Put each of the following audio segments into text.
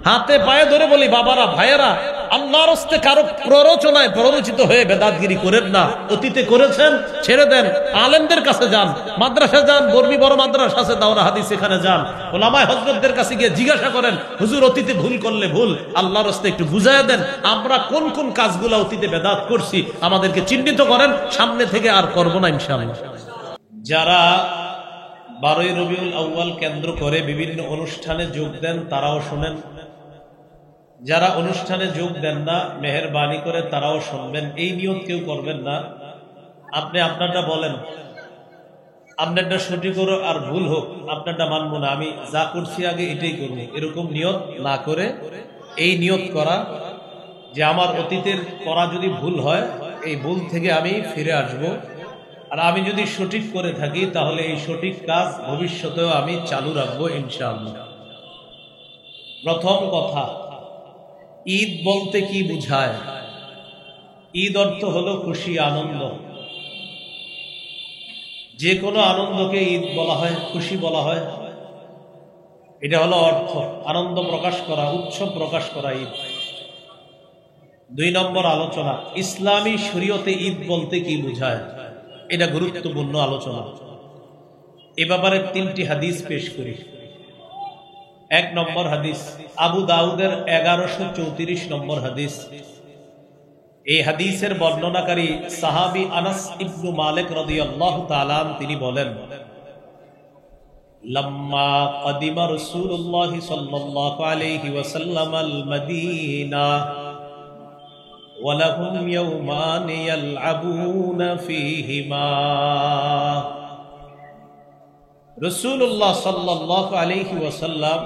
হাতে পায়ে ধরে বলি, বাবারা, ভাইয়েরা, আল্লাহর হস্তে কারো প্ররোচনায় প্ররোচিত হয়ে বেদাতগিরি করেন না। অতীতে করেছেন, ছেড়ে দেন। আলেমদের কাছে যান, মাদ্রাসা যান, বর্মী বড় মাদ্রাসা আছে, দাওরা হাদিস, এখানে যান। ওলামায়ে হযরতদের কাছে গিয়ে জিজ্ঞাসা করেন, হুজুর অতীতে ভুল করলে ভুল, আল্লাহর হস্তে একটু বুঝাইয়া দেন, আমরা কোন কোন কাজগুলো অতীতে বেদাত করছি আমাদেরকে চিহ্নিত করেন, সামনে থেকে আর করব না ইনশাআল্লাহ। যারা 12ই রবিউল আউয়াল কেন্দ্র করে বিভিন্ন অনুষ্ঠানে যোগ দেন তারাও শোনেন, যারা অনুষ্ঠানে যোগ দেন না মেহেরবানি করে তারাও শুনবেন। এই নিয়ত কেউ করবেন না। আপনি আপনারটা বলেন, আপনারটা সঠিক হোক আর ভুল হোক, আপনারটা মানবো না, আমি যা করছি আগে এটাই করবো, এরকম নিয়ত না করে এই নিয়ত করা যে আমার অতীতের করা যদি ভুল হয়, এই ভুল থেকে আমি ফিরে আসব, আর আমি যদি সঠিক করে থাকি তাহলে এই সঠিক কাজ ভবিষ্যতেও আমি চালু রাখবো ইনশাআল্লাহ। প্রথম কথা, ঈদ বলতে কি বুঝায়? ঈদ অর্থ হলো খুশি, আনন্দ। যে কোনো আনন্দকে ঈদ বলা হয়, খুশি বলা হয়। এটা হলো অর্থ, আনন্দ প্রকাশ করা, উৎসব প্রকাশ করা ঈদ। 2 নম্বর আলোচনা, ইসলামী শরীয়তে ঈদ বলতে কি বুঝায়? এটা গুরুত্বপূর্ণ আলোচনা। এ ব্যাপারে 3টি হাদিস পেশ করি। 1 নম্বর হাদিস, আবু দাউদের 1134 নম্বর হাদিস। এই হাদিসের বর্ণনাকারী সাহাবী আনাস ইবনু মালিক রাদিয়াল্লাহু তাআলা তিনি বলেন, লাম্মা কাদিমা রাসূলুল্লাহ সাল্লাল্লাহু আলাইহি ওয়াসাল্লাম আল মদিনা ওয়া লাহুম ইয়াওমান ইয়ালআবুনা ফীহিমা। রাসূলুল্লাহ সাল্লাল্লাহু আলাইহি ওয়াসাল্লাম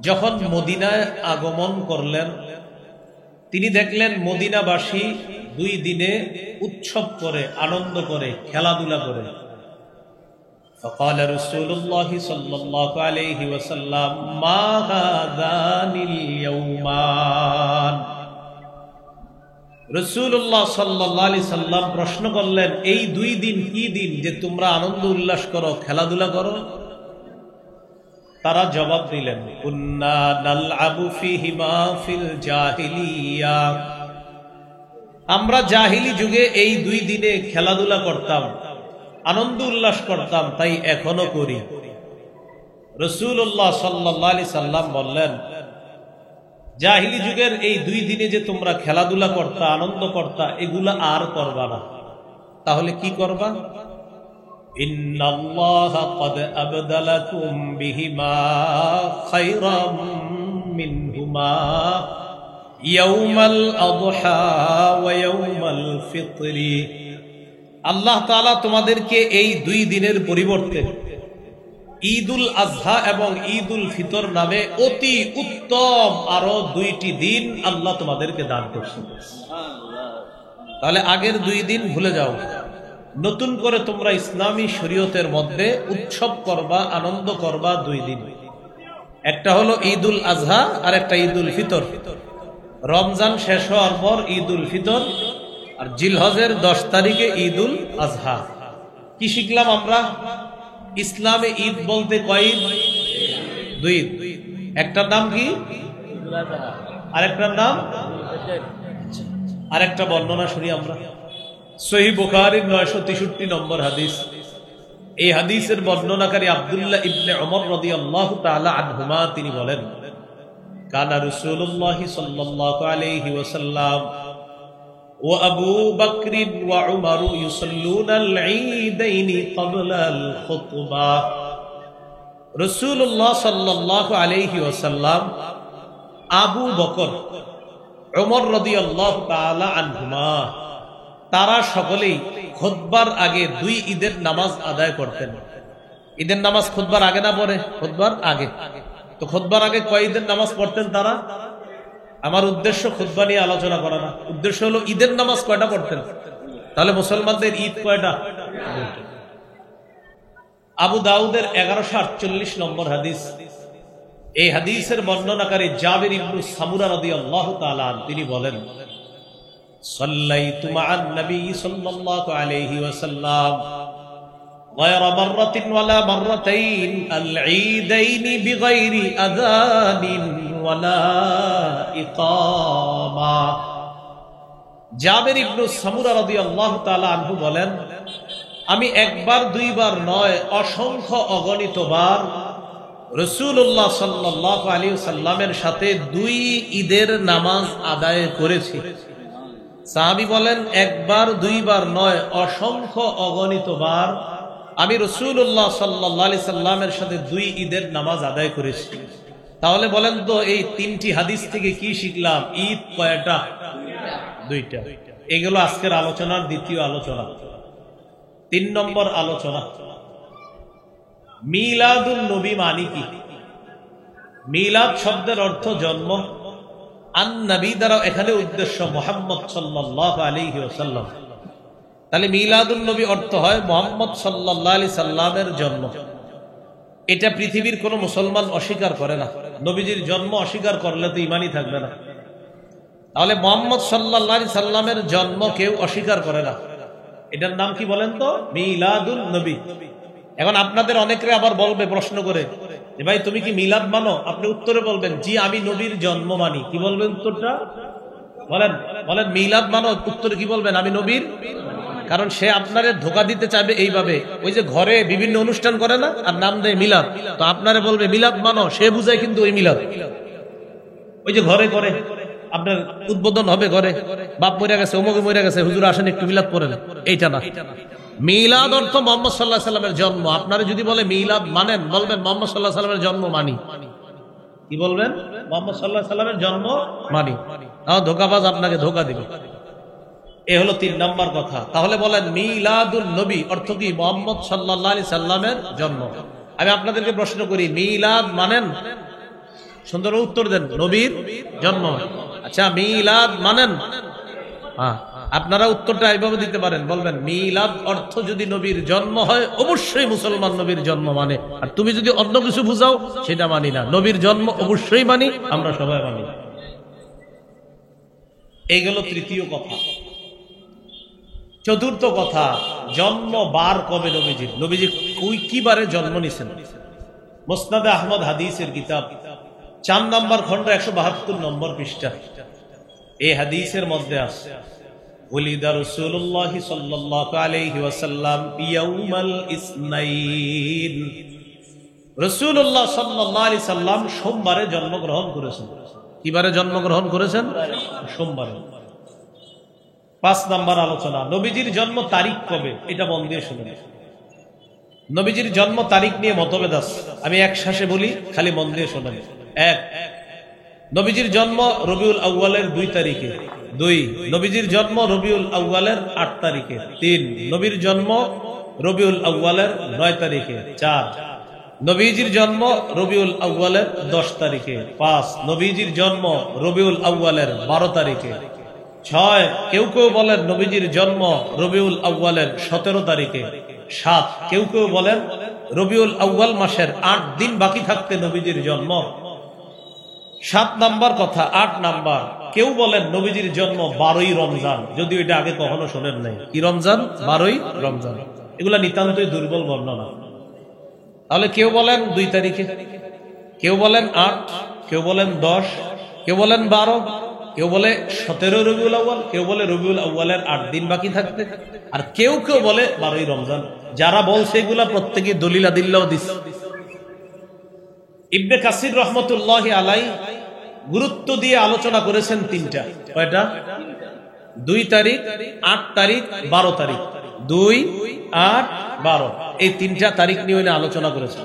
যখন মদিনায় আগমন করলেন, তিনি দেখলেন মদিনাবাসী 2 দিনে উৎসব করে, আনন্দ করে, খেলাধুলা করে। فقال رسول الله صلى الله عليه وسلم ما هذان اليومان। রাসূলুল্লাহ সাল্লাল্লাহু আলাইহি সাল্লাম প্রশ্ন করলেন, এই 2 দিন কি দিন যে তোমরা আনন্দ উল্লাস করো, খেলাধুলা করো? তারা জবাব দিলেন, কুন্না নালআবু ফীহিমা ফিল জাহিলিয়া। আমরা জাহিলি যুগে এই 2 দিনে খেলাধুলা করতাম, আনন্দ উল্লাস করতাম, তাই এখনো করি। রাসূলুল্লাহ সাল্লাল্লাহু আলাইহি সাল্লাম বললেন, জাহিলি যুগের এই 2 দিনে যে তোমরা খেলাধুলা করতা, আনন্দ করতা, এগুলা আর করবা না। তাহলে কি করবা? ইন্নাল্লাহা ক্বাদ আবদালাকুম বিহিমা খায়রাম মিনহুমা ইয়াউমাল আযহা ওয়া ইয়াউমাল ফিতরি। আল্লাহ তাআলা তোমাদেরকে এই 2 দিনের পরিবর্তে ঈদুল আজহা এবং ঈদুল ফিতর নামে অতি উত্তম আরো 2টি দিন আল্লাহ তোমাদেরকে দান করছেন। তাহলে আগের 2 দিন ভুলে যাও, নতুন করে তোমরা ইসলামী শরীয়তের মধ্যে উৎসব করবা, আনন্দ করবা 2 দিন। একটা হলো ঈদুল আজহা আর একটা ঈদুল ফিতর। রমজান শেষ হওয়ার পর ঈদুল ফিতর, আর জিলহজের 10 তারিখে ঈদুল আজহা। কি শিখলাম আমরা? ইসলামে ঈদ বলতে কয় ঈদ? 2 ঈদ। একটার নাম কি? আরেকটার নাম? আরেকটা বর্ণনা শুনি আমরা। সহিহ বুখারীর 963 নম্বর হাদিস। এই হাদিসের বর্ণনাকারী আব্দুল্লাহ ইবনে ওমর রাদিয়াল্লাহু তাআলা আনহুমা তিনি বলেন, কানা রাসূলুল্লাহ সাল্লাল্লাহু আলাইহি ওয়াসাল্লাম ওয়া আবু বকর ওয়া উমর ইউসাল্লুনা আল ঈদাইনি ক্বাবলা আল খুতবা। রাসূলুল্লাহ সাল্লাল্লাহু আলাইহি ওয়াসাল্লাম, আবু বকর, উমর রাদিয়াল্লাহু তাআলা আনহুমা, তারা সকলেই খুতবার আগে 2 ঈদের নামাজ আদায় করতেন। ঈদের নামাজ খুতবার আগে না পরে? খুতবার আগে। তো খুতবার আগে কয় ঈদের নামাজ পড়তেন তারা? আমার উদ্দেশ্য খুতবা নিয়ে আলোচনা করা না, উদ্দেশ্য হলো ঈদের নামাজ কয়টা পড়তেন। তাহলে মুসলমানদের ঈদ কয়টা? আবু দাউদের 1148 নম্বর হাদিস। এই হাদিসের বর্ণনাকারী জাবির ইবনে সামুরা রাদিয়াল্লাহু তাআলা তিনি বলেন, সাল্লাইতু মা'আন নবী সাল্লাল্লাহু আলাইহি ওয়াসাল্লাম غير مرة ولا مرتين العيدين بغير أذان ولا إقامة। জাবের ইবনে সামুরা রাদিয়াল্লাহু তাআলা আনহু বলেন, আমি একবার দুইবার নয় অসংখ্য অগণিত বার রাসূলুল্লাহ সাল্লাল্লাহু আলাইহি ওয়াসাল্লামের সাথে দুই ঈদের নামাজ আদায় করেছি। সাহাবী বলেন, একবার দুইবার নয় অসংখ্য অগণিত বার আমি রাসূলুল্লাহ সাল্লাল্লাহু আলাইহি সাল্লামের সাথে দুই ঈদের নামাজ আদায় করেছি। তাহলে বলেন তো এই তিনটি হাদিস থেকে কি শিখলাম? ঈদ কয়টা? দুইটা। এগুলো আজকের আলোচনার দ্বিতীয় আলোচনা। 3 নম্বর আলোচনা, মিলাদুন নবী মানে কি? মিলাদ শব্দের অর্থ জন্ম, আন নবী দ্বারা এখানে উদ্দেশ্য মুহাম্মদ সাল্লাল্লাহু আলাইহি ওয়াসাল্লাম। তাহলে মিলাদুন নবী অর্থ হয় মুহাম্মদ সাল্লাল্লাহু আলাইহি সাল্লামের জন্ম। এটা পৃথিবীর কোন মুসলমান অস্বীকার করে না। নবীজির জন্ম অস্বীকার করলে তো ঈমানই থাকবে না। তাহলে মুহাম্মদ সাল্লাল্লাহু আলাইহি সাল্লামের জন্ম কেউ অস্বীকার করে না। এটার নাম কি বলেন তো? মিলাদুন নবী। এখন আপনাদের অনেকে আবার বলবে প্রশ্ন করে, যে ভাই তুমি কি মিলাদ মানো? আপনি উত্তরে বলবেন, জি আমি নবীর জন্ম মানি। কি বলবেন উত্তরটা? বলেন বলেন, মিলাদ মানো? উত্তরে কি বলবেন? আমি নবীর। কারণ সে আপনারে ধোঁকা দিতে চাইবে এইভাবে, ওই যে ঘরে বিভিন্ন অনুষ্ঠান করে না আর নাম দেয় মিলাদ, তো আপনারে বলবে মিলাদ মানো, সে বুঝায় কিন্তু ওই মিলাদ। ওই যে ঘরে করে আপনার উদ্বোধন হবে, ঘরে বাপ মরে গেছে, অমুকে মরে গেছে, হুজুর আসেন একটু মিলাদ পড়েন, এইটা না। মিলাদ অর্থ মুহাম্মদ সাল্লাল্লাহু আলাইহি সাল্লামের জন্ম। আপনারা যদি বলে মিলাদ মানেন, বলবেন মুহাম্মদ সাল্লাল্লাহু আলাইহি সাল্লামের জন্ম মানি। কি বলবেন? মুহাম্মদ সাল্লাল্লাহু আলাইহি সাল্লামের জন্ম মানি। ধোঁকাবাজ আপনাকে ধোঁকা দিবে। এ হলো 3 নম্বর কথা। তাহলে বলেন মিলাদুন নবী অর্থ কি? মুহাম্মদ সাল্লাল্লাহু আলাইহি সাল্লামের জন্ম। আমি আপনাদেরকে প্রশ্ন করি, মিলাদ মানেন? সুন্দর উত্তর দেন, নবীর জন্ম। আচ্ছা, মিলাদ মানেন? হ্যাঁ, আপনারা উত্তরটা এইভাবে দিতে পারেন, বলবেন মিলাদ অর্থ যদি নবীর জন্ম হয় অবশ্যই মুসলমান নবীর জন্ম মানে। আর তুমি যদি অন্য কিছু বুঝাও সেটা মানি না। নবীর জন্ম অবশ্যই মানি, আমরা সবাই মানি। এই গেল তৃতীয় কথা। চতুর্থ কথা, জন্ম বার কবে নবীজির? নবীজি কি বারে জন্ম নিছেন? মুসনাদে আহমদ হাদিসের কিতাব 4 নম্বর খন্ড 172 নম্বর পৃষ্ঠা এই হাদিসের মধ্যে আছে, ওলিদা রাসূলুল্লাহ সাল্লাল্লাহু আলাইহি ওয়াসাল্লাম ইয়াউমাল ইসনাইন। রাসূলুল্লাহ সাল্লাল্লাহু আলাইহি সাল্লাম সোমবারে জন্মগ্রহণ করেছেন। কিবারে জন্মগ্রহণ করেছেন? সোমবারে। 5 নম্বর আলোচনা, নবীজির জন্ম তারিখ কবে? এটা মন দিয়ে শুনুন। নবীজির জন্ম তারিখ নিয়ে মতভেদ আছে, আমি এক শ্বাসে বলি, খালি মন দিয়ে শুনুন। 1, নবীজির জন্ম রবিউল আউয়ালের 2 তারিখে। 2, নবীজির জন্ম রবিউল আউয়ালের 8 তারিখে। 3, নবীর জন্ম রবিউল আউয়ালের 9 তারিখে। 4, নবীজির জন্ম রবিউল আউয়ালের 10 তারিখে। 5, নবীজির জন্ম রবিউল আউয়ালের 12 তারিখে। 6, কেউ কেউ বলেন নবীজির জন্ম রবিউল আউয়ালের 17 তারিখে। 7, কেউ কেউ বলেন রবিউল আউয়াল মাসের 8 দিন বাকি থাকতে নবীজির জন্ম। 7 নাম্বার কথা। 8 নাম্বার, কেউ বলেন নবীজির জন্ম 12ই রমজান, যদিও এটা আগে কখনো শোনেন নাই। কি রমজান? 12ই রমজান। এগুলা নিতান্তই দুর্বল বর্ণনা। তাহলে কেউ বলেন 2 তারিখে, কেউ বলেন 8, কেউ বলেন 10, কেউ বলেন 12, কেউ বলে 17 রবিউল আউয়াল, কেউ বলে রবিউল আউয়ালের 8 দিন বাকি থাকতে, আর কেউ কেউ বলে 12ই রমজান। যারা বলছে এগুলা প্রত্যেকে দলিল আদিল্লাও দিচ্ছে। ইবনে কাসির রহমতুল্লাহি আলাইহি গুরুত্ব দিয়ে আলোচনা করেছেন 3টা। কয়টা? 2 তারিখ, 8 তারিখ, 12 তারিখ। 2, 8, 12 এই 3টা তারিখ নিয়ে আলোচনা করেছেন।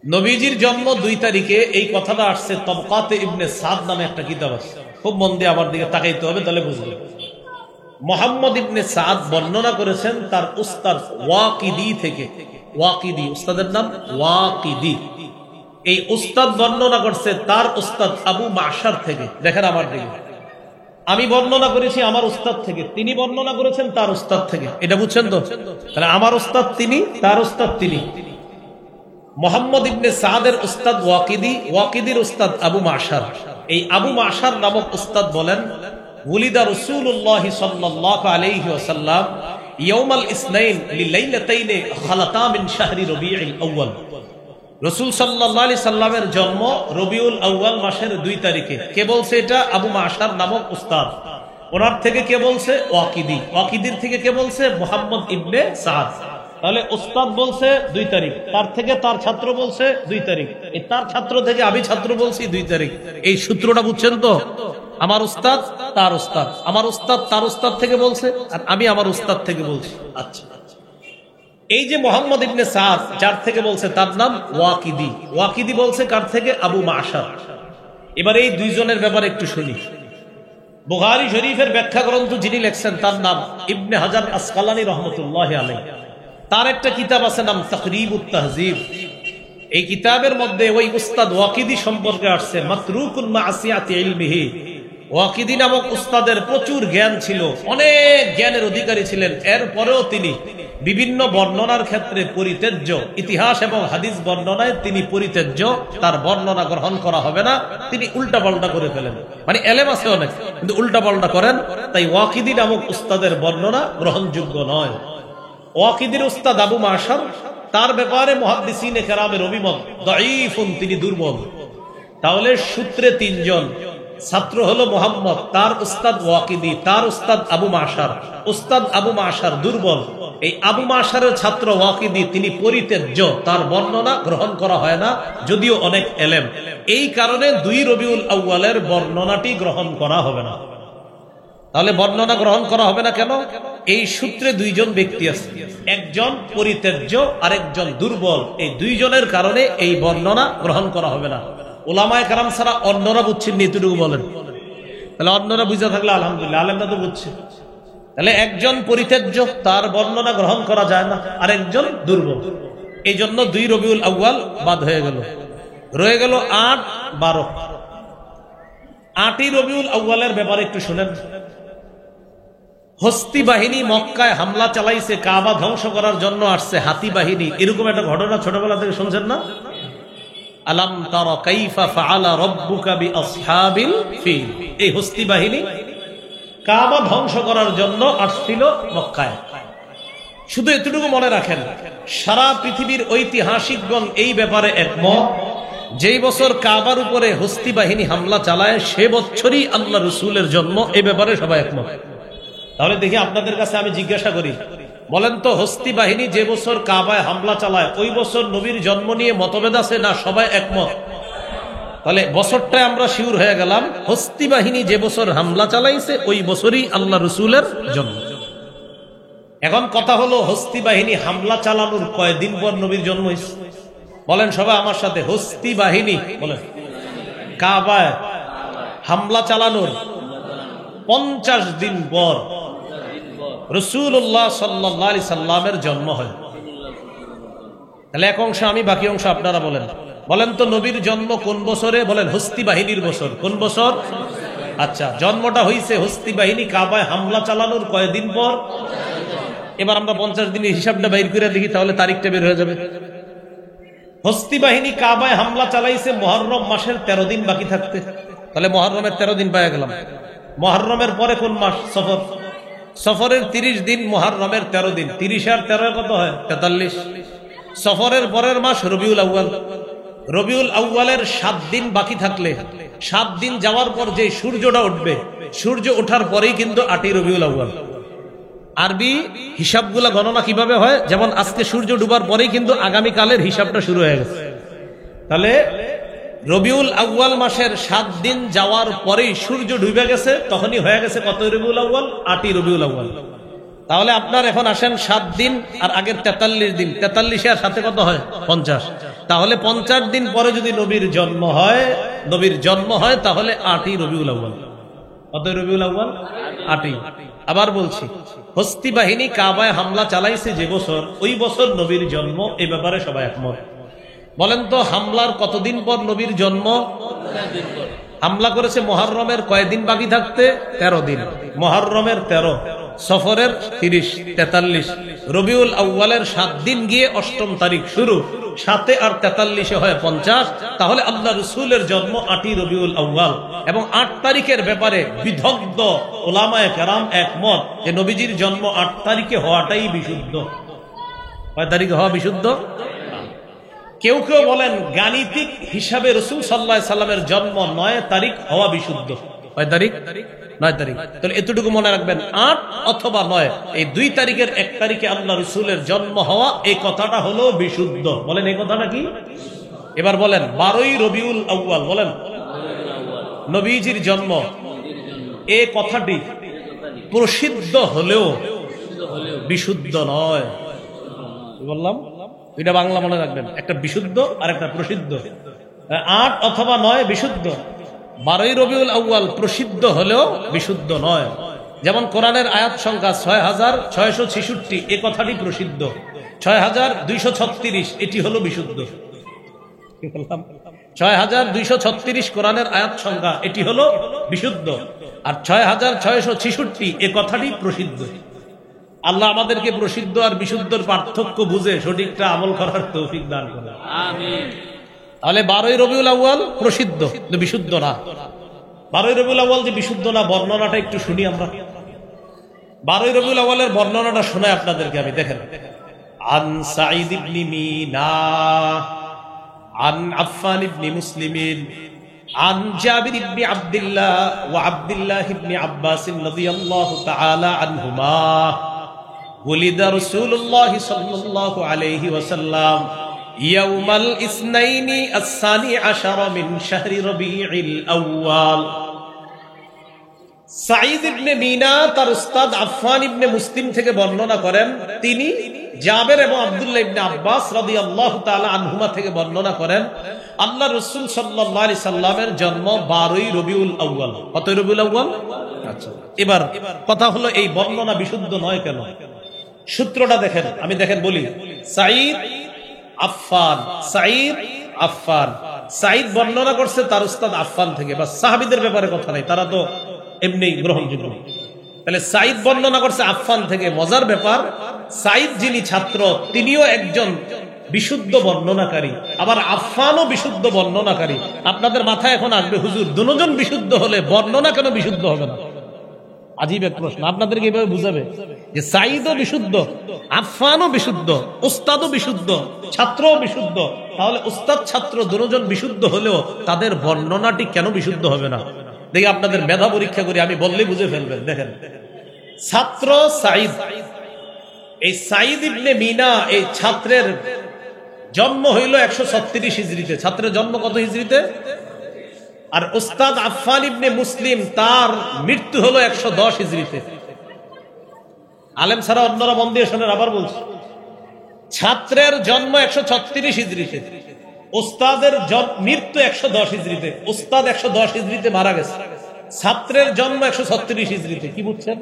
নবীজির জন্ম 2 তারিখে এই কথাটা আসছে তবকাতে ইবনে সাদ নামে একটা কিতাব আছে। খুব মন দিয়ে আমার দিকে তাকাইতে হবে, তাহলে বুঝবেন। মুহাম্মদ ইবনে সাদ বর্ণনা করেছেন তার উস্তাদ ওয়াকিদি থেকে। ওয়াকিদি, উস্তাদের নাম ওয়াকিদি। এই উস্তাদ বর্ণনা করছে তার উস্তাদ আবু মাশার থেকে। দেখেন আমার দিকে, আমি বর্ণনা করেছি আমার উস্তাদ থেকে, তিনি বর্ণনা করেছেন তার উস্তাদ থেকে। এটা বুঝছেন তো? তাহলে আমার উস্তাদ তিনি, তার উস্তাদ তিনি। মুহাম্মদ ইবনে সাদের উস্তাদ ওয়াকিদি, ওয়াকিদির উস্তাদ আবু মাশার। এই আবু মাশার নামক উস্তাদ বলেন, ওলিদা রাসূলুল্লাহ সাল্লাল্লাহু আলাইহি ওয়াসাল্লাম ইয়াউমাল ইসনাইন লিলাইলাতাইন খালাতা মিন শাহরি রবিউল আউয়াল। রাসূল সাল্লাল্লাহু আলাইহি সাল্লামের জন্ম রবিউল আউয়াল মাসের 2 তারিখে। কে বলছে এটা? আবু মাশার নামক উস্তাদ। ওনার থেকে কে বলছে? ওয়াকিদি। ওয়াকিদির থেকে কে বলছে? মুহাম্মদ ইবনে সাদ। তাহলে উস্তাদ বলছে 2 তারিখ, তার থেকে তার ছাত্র বলছে 2 তারিখ, এই তার ছাত্র থেকে আমি ছাত্র বলছি 2 তারিখ। এই সূত্রটা বুঝছেন তো? আমার উস্তাদ তার উস্তাদ, আমার উস্তাদ তার উস্তাদ থেকে বলছে, আর আমি আমার উস্তাদ থেকে বলছি। আচ্ছা, এই যে মুহাম্মদ ইবনে সাদ যার থেকে বলছে তার নাম ওয়াকিদি। ওয়াকিদি বলছে কার থেকে? আবু মাশার। এবার এই দুইজনের ব্যাপারে একটু শুনি। বুখারী শরীফের ব্যাখ্যা গ্রন্থ যিনি লেখছেন তার নাম ইবনে হাজার আসকালানী রাহমাতুল্লাহি আলাইহি। তার একটা কিতাব আছে নাম তাকরিবুত তাহযীব। এই কিতাবের মধ্যে ওই উস্তাদ ওয়াকিদি সম্পর্কে আসছে মাতরুকুন মা'সিয়াতি ইলমিহি। ওয়াকিদি নামক উস্তাদের প্রচুর জ্ঞান ছিল, অনেক জ্ঞানের অধিকারী ছিলেন। এরপরেও তিনি বিভিন্ন বর্ণনার ক্ষেত্রে পরিত্যাজ্য, ইতিহাস এবং হাদিস বর্ণনায় তিনি পরিত্যাজ্য, তার বর্ণনা গ্রহণ করা হবে না, তিনি উল্টা পাল্টা করে ফেলেন। মানে এলেম আছে অনেক, কিন্তু উল্টা পাল্টা করেন, তাই ওয়াকিদি নামক উস্তাদের বর্ণনা গ্রহণযোগ্য নয়। ওয়াকিদির উস্তাদ আবু মাশার, তার ব্যাপারে মুহাদ্দিসিনে কেরামের অভিমত দাঈফুন, তিনি দুর্বল। তাহলে সূত্রে 3 জন, ছাত্র হলো মুহাম্মদ, তার উস্তাদ ওয়াকিদি, তার উস্তাদ আবু মাশার। উস্তাদ আবু মাশার দুর্বল, এই আবু মাশারের ছাত্র ওয়াকিদি তিনি পরিত্যাজ্য, তার বর্ণনা গ্রহণ করা হয় না, যদিও অনেক এলেম। এই কারণে 2 রবিউল আউয়ালের বর্ণনাটি গ্রহণ করা হবে না। তাহলে বর্ণনা গ্রহণ করা হবে না কেন? এই সূত্রে 2 জন ব্যক্তি আছে, একজন পরিত্যাজ্য আর একজন দুর্বল। এই 2 জনের কারণে এই বর্ণনা গ্রহণ করা হবে না। উলামায়ে কেরাম ছাড়া অন্যরা বুঝছেন এতটুকু বলেন। তাহলে অন্যরা বুঝে থাকলে আলহামদুলিল্লাহ, আলেমরা তো বুঝছে। তাহলে একজন পরিত্যাজ্য, তার বর্ণনা গ্রহণ করা যায় না, আর একজন দুর্বল। এই জন্য 2 রবিউল আউয়াল বাদ হয়ে গেল। রয়ে গেল 8, 12। 8ই রবিউল আউয়ালের ব্যাপারে একটু শুনেন। হস্তি বাহিনী মক্কায় হামলা চালাইছে, কাবা ধ্বংস করার জন্য আসছে হাতি বাহিনী। এরকম একটা ঘটনা ছোটবেলা থেকে শুনছেন না? আলাম তারা কাইফা ফাআলা রাব্বুকা বিআসহাবিল ফিল। এই হস্তি বাহিনী কাবা ধ্বংস করার জন্য আসছিল মক্কায়। শুধু এতটুকু মনে রাখেন, সারা পৃথিবীর ঐতিহাসিকগণ এই ব্যাপারে একমত, যেই বছর কাবার উপরে হস্তি বাহিনী হামলা চালায় সে বছরই আল্লাহ রাসূলের জন্ম। এই ব্যাপারে সবাই একমত। তাহলে দেখি আপনাদের কাছে আমি জিজ্ঞাসা করি, বলেন তো হস্তি বাহিনী যে বছর কাবায় হামলা চালায় ওই বছর নবীর জন্ম নিয়ে মতভেদ আছে না সবাই একমত? তাহলে বছরটায় আমরা শিওর হয়ে গেলাম, হস্তি বাহিনী যে বছর হামলা চালাইছে ওই বছরই আল্লাহ রাসূলের জন্ম। এখন কথা হলো, হস্তি বাহিনী হামলা চালানোর কয়দিন পর নবীর জন্ম হয়েছে? বলেন সবাই আমার সাথে, হস্তি বাহিনী বলেন কাবায় হামলা চালানোর 50 দিন পর রাসূলুল্লাহ সাল্লাল্লাহু আলাইহি সাল্লামের জন্ম হয়। তাহলে এক অংশ আমি, বাকি অংশ আপনারা বলেন। বলেন তো নবীর জন্ম কোন বছরে? বলেন হস্তি বাহিনীর বছর। কোন বছর? আচ্ছা, জন্মটা হইছে হস্তি বাহিনী কাবায় হামলা চালানোর কয়দিন পর? এবার আমরা 50 দিনের হিসাবটা বাইর করে দেখি, তাহলে তারিখটা বের হয়ে যাবে। হস্তি বাহিনী কাবায় হামলা চালাইছে মুহররম মাসের 13 দিন বাকি থাকতে। তাহলে মুহররমের 13 দিন পাওয়া গেলাম। মুহররমের পরে কোন মাস? সফর। সফরের 30 দিন, মুহররমের 13 দিন। 30 আর 13 কত হয়? 43। সফরের পরের মাস রবিউল আউয়াল। রবিউল আউয়ালের 7 দিন বাকি থাকলে, 7 দিন যাওয়ার পর যে সূর্যটা উঠবে, সূর্য ওঠার পরেই কিন্তু 8ই রবিউল আউয়াল। আরবি হিসাবগুলা গণনা কিভাবে হয়? যেমন আজকে সূর্য ডুবার পরেই কিন্তু আগামীকালের হিসাবটা শুরু হয়ে গেছে। তাহলে রবিউল আউয়াল মাসের 7 দিন যাওয়ার পরেই সূর্য ডুবে গেছে, তখনই হয়ে গেছে কত রবিউল আউয়াল? 8ই রবিউল আউয়াল। তাহলে আপনার এখন আসেন 7 দিন আর আগের 43 দিন, 43 আর সাথে কত হয়? 50। তাহলে 50 দিন পরে যদি নবীর জন্ম হয় তাহলে 8ই রবিউল আউয়াল। কত রবিউল আউয়াল? 8ই। আবার বলছি, হস্তি বাহিনী কাবায় হামলা চালাইছে যে বছর, ওই বছর নবীর জন্ম। এই ব্যাপারে সবাই একমত। বলেন তো হামলার কতদিন পর নবীর জন্ম? হামলা করেছে মুহররমের কয়দিন বাকি থাকতে? 13 দিন। মুহররমের 13, সফরের 30, 43, রবিউল আউয়ালের 7 দিন গিয়ে 8ম তারিখ শুরু, 7 আর 43 হয় 50, তাহলে আল্লাহ রসুলের জন্ম 8ই রবিউল আউয়াল। এবং 8 তারিখের ব্যাপারে বিদগ্ধ উলামায়ে কেরাম একমত যে নবীজির জন্ম 8 তারিখে হওয়াটাই বিশুদ্ধ। কয় তারিখে হওয়া বিশুদ্ধ? কেউ কেউ বলেন গাণিতিক হিসাবে রাসূল সাল্লাল্লাহু আলাইহি সাল্লামের জন্ম 9 তারিখ হওয়া বিশুদ্ধ। কয় তারিখ? 9 তারিখ। তাহলে এতটুকু মনে রাখবেন, 8 অথবা 9, এই 2 তারিখের 1 তারিখে আল্লাহ রাসূলের জন্ম হওয়া, এই কথাটা হলো বিশুদ্ধ। বলেন এই কথাটা কি? এবার বলেন 12ই রবিউল আউয়াল, বলেন নবীজির জন্ম, এই কথাটি প্রসিদ্ধ হলেও বিশুদ্ধ নয়। বললাম এটা বাংলা মনে রাখবেন, একটা বিশুদ্ধ আর একটা প্রসিদ্ধ। 8 অথবা 9 বিশুদ্ধ, 12ই রবিউল আউয়াল প্রসিদ্ধ হলেও বিশুদ্ধ নয়। যেমন কোরআনের আয়াত সংখ্যা 6666, এ কথাটি প্রসিদ্ধ। 6236 এটি হলো বিশুদ্ধ। 6236 কোরআনের আয়াত সংখ্যা, এটি হলো বিশুদ্ধ। আর 6666 এ কথাটি প্রসিদ্ধ। আল্লাহ আমাদেরকে প্রসিদ্ধ আর বিশুদ্ধর পার্থক্য বুঝে সঠিকটা আমল করার তৌফিক দান করেন, আমিন। তাহলে 12ই রবিউল আউয়াল প্রসিদ্ধ কিন্তু বিশুদ্ধ না। 12ই রবিউল আউয়াল যে বিশুদ্ধ না, বর্ণনাটা একটু শুনি আমরা। 12ই রবিউল আউয়ালের বর্ণনাটা শোনাই আপনাদেরকে আমি। দেখেন, আন সাঈদ ইবনে মিনা আন আফফান ইবনে মুসলিমিন আন জাবির ইবনে আব্দুল্লাহ ওয়া আব্দুল্লাহ ইবনে আব্বাস রাদিয়াল্লাহু তাআলা আনহুমা ওয়ালিদা রাসূলুল্লাহ সাল্লাল্লাহু আলাইহি ওয়াসাল্লাম ইয়াউমাল ইসনাইনি আস-সানি আশারা মিন শাহরি রবিউল আউয়াল। সাঈদ ইবনে মিনা তার উস্তাদ আফফান ইবনে মুসলিম থেকে বর্ণনা করেন, তিনি জাবের এবং আব্দুল্লাহ ইবনে আব্বাস রাদিয়াল্লাহু তাআলা আনহুমা থেকে বর্ণনা করেন, আল্লাহ রাসূল সাল্লাল্লাহু আলাইহি সাল্লামের জন্ম 12ই রবিউল আউয়াল। কত রবিউল আউয়াল? আচ্ছা, এবার কথা হলো এই বর্ণনা বিশুদ্ধ নয় কেন? সূত্রটা দেখেন, আমি দেখেন বলি। সাঈদ আফফান, সাঈদ আফফান, সাঈদ বর্ণনা করছে তার উস্তাদ আফফান থেকে। বা সাহাবীদের ব্যাপারে কথা নাই, তারা তো এমনি গ্রহণযোগ্য। তাহলে সাঈদ বর্ণনা করছে আফফান থেকে। মজার ব্যাপার, সাঈদ যিনি ছাত্র, তিনিও একজন বিশুদ্ধ বর্ণনাকারী, আবার আফফানও বিশুদ্ধ বর্ণনাকারী। আপনাদের মাথায় এখন আসবে, হুজুর দুজন বিশুদ্ধ হলে বর্ণনা কেন বিশুদ্ধ হবে না? আজীব এক প্রশ্ন। আপনাদেরকে এইভাবে বুঝাবে যে সাঈদও বিশুদ্ধ, আফফানও বিশুদ্ধ, উস্তাদও বিশুদ্ধ, ছাত্রও বিশুদ্ধ। তাহলে উস্তাদ ছাত্র দুজন বিশুদ্ধ হলেও তাদের বর্ণনাটি কেন বিশুদ্ধ হবে না? দেখি আপনাদের মেধা পরীক্ষা করি, আমি বললে বুঝে ফেলবেন। দেখেন, ছাত্র সাঈদ, এই সাঈদ ইবনে মিনা এই ছাত্রের জন্ম হইল 136 হিজরিতে। ছাত্রের জন্ম কত হিজরিতে? আর উস্তাদ আফফান ইবনে মুসলিম তার মৃত্যু হলো 110 হিজরিতে। আলেম ছাড়া অন্যরা মন দিয়ে শোনেন, আবার বলছি, ছাত্রের জন্ম 136 হিজরিতে, উস্তাদের মৃত্যু 110 হিজরিতে। উস্তাদ 110 হিজরিতে মারা গেছে, ছাত্রের জন্ম 136 হিজরিতে। কি বুঝছেন?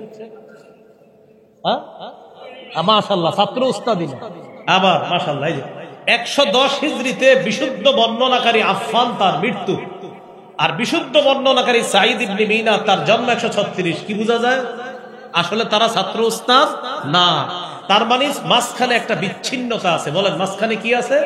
মাশাআল্লাহ, ছাত্র উস্তাদি না, আবার মাশাআল্লাহ। 110 হিজরিতে বিশুদ্ধ বর্ণনাকারী আফফান তার মৃত্যু, আর বিশুদ্ধ বর্ণনাকারী সাঈদ ইবনে মিনা তার জন্ম 136। কি বোঝা যায়? আসলে তারা ছাত্র উস্তাদ না। তার মানে মাঝখানে একটা বিচ্ছিন্নতা আছে। বলেন মাঝখানে কি আছে?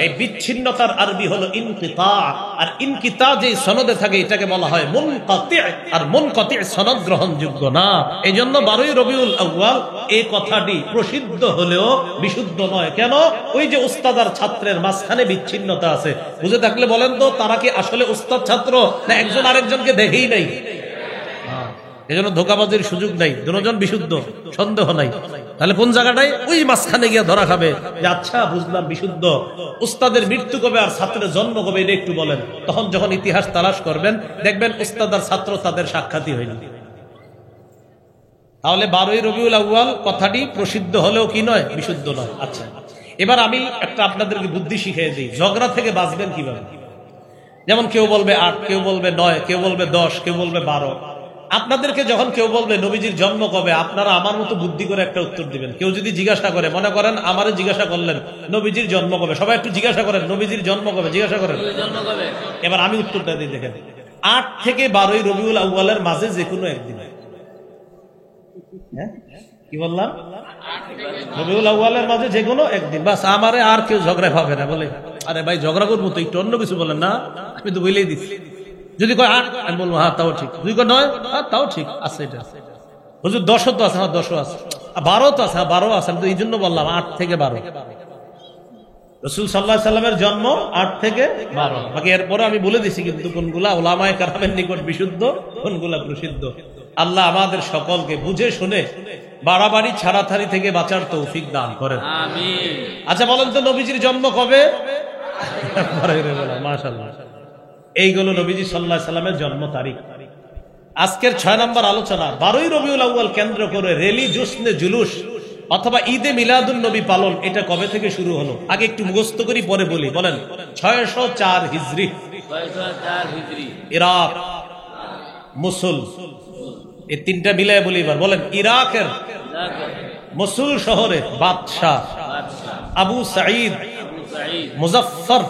এই বিচ্ছিন্নতার আরবি হলো ইনকিতা। আর ইনকিতা যে সনদে থাকে এটাকে বলা হয় মুনকাতি, আর মুনকাতি সনদ গ্রহণযোগ্য না। এই জন্য 12ই রবিউল আউয়াল এই কথাটি প্রসিদ্ধ হলেও বিশুদ্ধ নয়। কেন? ওই যে উস্তাদ আর ছাত্রের মাঝখানে বিচ্ছিন্নতা আছে। বুঝে থাকলে বলেন তো, তারা কি আসলে উস্তাদ ছাত্র, না একজন আরেকজনকে দেখেই নাই? এজন্য ধোকাবাজির সুযোগ নাই, দুজন বিশুদ্ধ, সন্দেহ নাই। তাহলে কোন জায়গাটায়? ওই মাঝখানে গিয়ে ধরা খাবে যে আচ্ছা বুঝলাম বিশুদ্ধ, উস্তাদের মৃত্যু কবে আর ছাত্রের জন্ম কবে এটা একটু বলেন। তখন যখন ইতিহাস তালাশ করবেন দেখবেন উস্তাদ আর ছাত্র তাদের সাক্ষাৎই হয়নি। তাহলে 12ই রবিউল আউয়াল কথাটি প্রসিদ্ধ হলেও কি নয়? বিশুদ্ধ নয়। আচ্ছা, এবার আমি একটা আপনাদেরকে বুদ্ধি শিখিয়ে দিই, ঝগড়া থেকে বাঁচবেন কিভাবে। যেমন কেউ বলবে 8, কেউ বলবে 9, কেউ বলবে 10, কেউ বলবে 12। আপনাদেরকে যখন কেউ বলবে নবীজির জন্ম কবে, আপনারা আমার মতো বুদ্ধি করে একটা উত্তর দিবেন। কেউ যদি জিজ্ঞাসা করে, মনে করেন আমারে জিজ্ঞাসা করলেন নবীজির জন্ম কবে, সবাই একটু জিজ্ঞাসা করেন নবীজির জন্ম কবে, জিজ্ঞাসা করেন। এবার আমি উত্তরটা দিই, দেখেন 8 থেকে 12ই রবিউল আউয়ালের মাঝে যে কোনো একদিন। কি বললাম? রবিউল আউয়ালের মাঝে যে কোনো একদিন, বাস। আমারে আর কেউ ঝগড়া পাবে না। বলে আরে ভাই ঝগড়া করবো তো, একটু অন্য কিছু বলেন না, আমি তো বলেই দিচ্ছি। যদি কয় 8, আমি বলবো হ্যাঁ তাও ঠিক। যদি কয় 9, হ্যাঁ তাও ঠিক আছে। এটা হুজুর 10 তো আছে, হ্যাঁ 10 আছে। 12 তো আছে, হ্যাঁ 12 আছে। আমি তো এই জন্য বললাম 8 থেকে 12। রাসূল সাল্লাল্লাহু আলাইহি সাল্লামের জন্ম 8 থেকে 12। বাকি এরপরে আমি বলে দিছি কিন্তু কোনগুলা উলামায়ে কেরামের নিকট বিশুদ্ধ, কোনগুলা প্রসিদ্ধ। আল্লাহ আমাদের সকলকে বুঝে শুনে বাড়াবাড়ি ছাড়াছাড়ি থেকে বাঁচার তৌফিক দান করেন, আমিন। আচ্ছা বলেন তো নবীজির জন্ম কবে? মাশাআল্লাহ, এইগুলো নবীজি সাল্লাল্লাহু আলাইহি সাল্লামের জন্ম তারিখ। আজকের 6 নম্বর আলোচনা 12ই রবিউল আউয়াল কেন্দ্র করে রেলি, জুসনে, জুলুস অথবা ঈদে মিলাদুন নবী পালন, এটা কবে থেকে শুরু হলো? আগে একটু মুখস্থ করি, পরে বলি। বলেন 604 হিজরি, ইরাক, মুসুল, এই তিনটা মিলায় বলি এবার। বলেন ইরাকের মুসুল শহরে বাদশাহ আবু সাঈদ মুজাফফর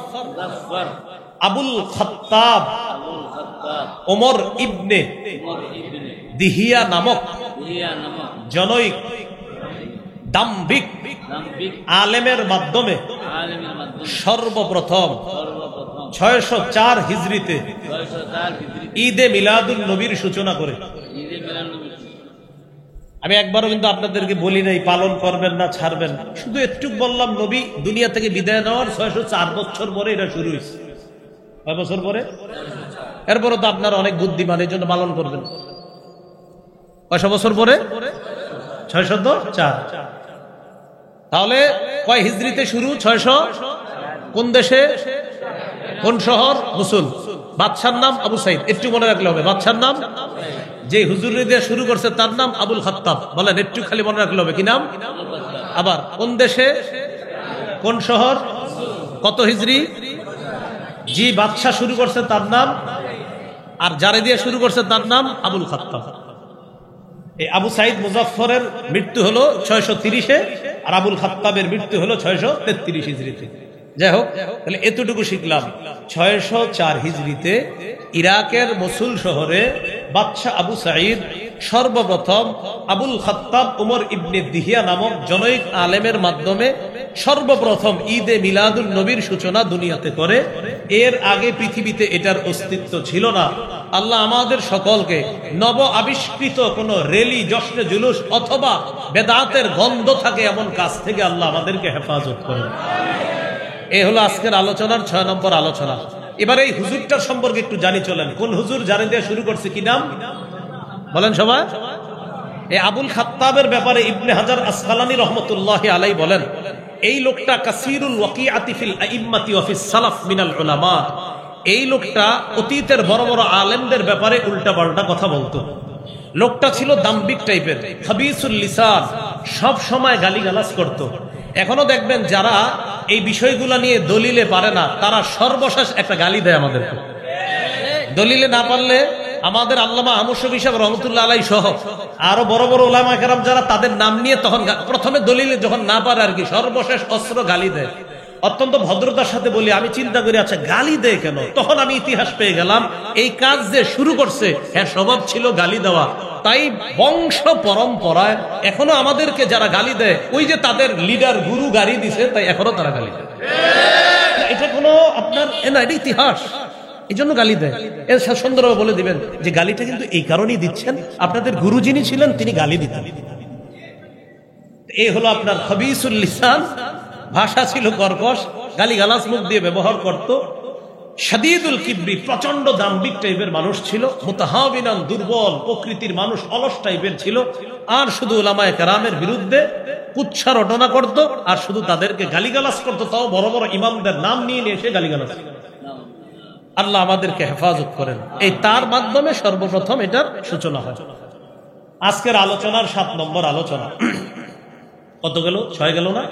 আবুল খাত্তাব ওমর ইবনে দিহিয়া নামক জনৈক দাম্ভিক আলেমের মাধ্যমে সর্বপ্রথম 604 হিজরিতে ঈদে মিলাদুন নবীর সূচনা করে। আমি একবারও কিন্তু আপনাদেরকে বলি নাই পালন করবেন না, ছাড়বেন। শুধু একটু বললাম নবী দুনিয়া থেকে বিদায় নেওয়ার 604 বছর পরে এটা শুরু হয়েছে। কয় বছর পরে? এরপরে তো আপনারা অনেক বুদ্ধিমান, এই জন্য পালন করবেন। কয়শো বছর পরে? 604। তাহলে কয় হিজরিতে শুরু? 600। কোন দেশে, কোন শহর? মুসুল। বাদশার নাম আবু সাইদ, একটু মনে রাখলে হবে। বাদশার নাম, যে হুজুর দিয়ে শুরু করছে তার নাম আবুল খাত্তাব। বলেন একটু খালি মনে রাখলে হবে, কি নাম? আবার কোন দেশে, কোন শহর, কত হিজরি? জি বাদশা শুরু করছে তার নাম, আর যারে দিয়ে শুরু করছে তার নাম আবুল খাত্তাব। এই আবু সাইদ মুজাফফরের মৃত্যু হলো 630-এ, আর আবুল খাত্তাবের মৃত্যু হলো 633 হিজরিতে। যাই হোক, তাহলে এতটুকু শিখলাম। 604 হিজরিতে ইরাকের মসুল শহরে বাদশাহ আবু সাঈদ সর্বপ্রথম আবুল খাত্তাব ওমর ইবনে দিহিয়া নামক জনৈক আলেমের মাধ্যমে সর্বপ্রথম ঈদে মিলাদুন নবীর সূচনা দুনিয়াতে করে। এর আগে পৃথিবীতে এটার অস্তিত্ব ছিল না। আল্লাহ আমাদের সকলকে নব আবিষ্কৃত কোন রেলি, জশ্নে, জুলুস অথবা বেদাতের গন্ধ থাকে এমন কাজ থেকে আল্লাহ আমাদেরকে হেফাজত করেন। এই হলো আজকের আলোচনার 6 নম্বর আলোচনা। এবার এই হুজুরটার সম্পর্কে একটু জানি চলেন। কোন হুজুর জানি দিয়ে শুরু করছে, কি নাম বলেন সবাই? এই আবুল খাত্তাবের ব্যাপারে ইবনে হাজার আসকালানী রহমতুল্লাহি আলাইহি বলেন, এই লোকটা কাসীরুল ওয়াকিআতি ফিল আইম্মাতি ওয়া ফিস সালাফ মিনাল উলামা। এই লোকটা অতীতের বড় বড় আলেমদের ব্যাপারে উল্টাপাল্টা কথা বলতো। লোকটা ছিল দাম্ভিক টাইপের, খাবিসুল লিসান, সব সময় গালিগালাজ করত। এখনো দেখবেন যারা এই বিষয়গুলো নিয়ে দলিলে পারে না, তারা সর্বশেষ একটা গালি দেয় আমাদেরকে। দলিলে না পারলে আমাদের আল্লামা আহমদ শফী সাহেব রহমতুল্লাহ আলাইহি সহ আরো বড় বড় উলামা কেরাম যারা, তাদের নাম নিয়ে তখন প্রথমে দলিলে যখন না পারে আর কি, সর্বশেষ অস্ত্র গালি দেয়। অত্যন্ত ভদ্রতার সাথে বলি, আমি চিন্তা করি আচ্ছা গালি দেয় কেন? তখন আমি ইতিহাস পেয়ে গেলাম, এই কাজ যে শুরু করছে হ্যাঁ স্বভাব ছিল গালি দেওয়া। তাই বংশ পরম্পরায় এখনো আমাদেরকে যারা গালি দেয়, ওই যে তাদের লিডার গুরু গালি দিছে, তাই এখনো তারা গালি দেয়। এটা কোনো আপনার না, এটা ইতিহাস, এই জন্য গালি দেয়। এর সুন্দরভাবে বলে দিবেন যে গালিটা কিন্তু এই কারণেই দিচ্ছেন, আপনাদের গুরু যিনি ছিলেন তিনি গালি দিতেন। এই হলো আপনার খাবিসুল লিসান, ভাষা ছিল কর্কশ, গালিগালাজ মুখ দিয়ে ব্যবহার করত। শাদীদুল কিবরি, প্রচন্ড দাম্ভিক টাইপের মানুষ ছিল। মুতাহাবিনান, দুর্বল প্রকৃতির মানুষ, অলস টাইপের ছিল। আর শুধু উলামায়ে কেরামের বিরুদ্ধে কুৎসা রটনা করত, আর শুধু তাদেরকে গালিগালাজ করত, তাও বড় বড় ইমামদের নাম নিয়ে নিয়ে এসে গালিগালাজ। আল্লাহ আমাদেরকে হেফাজত করেন। এই তার মাধ্যমে সর্বপ্রথম এটার সূচনা হয়। আজকের আলোচনার 7 নম্বর আলোচনা। কত গেল? 6 গেল না?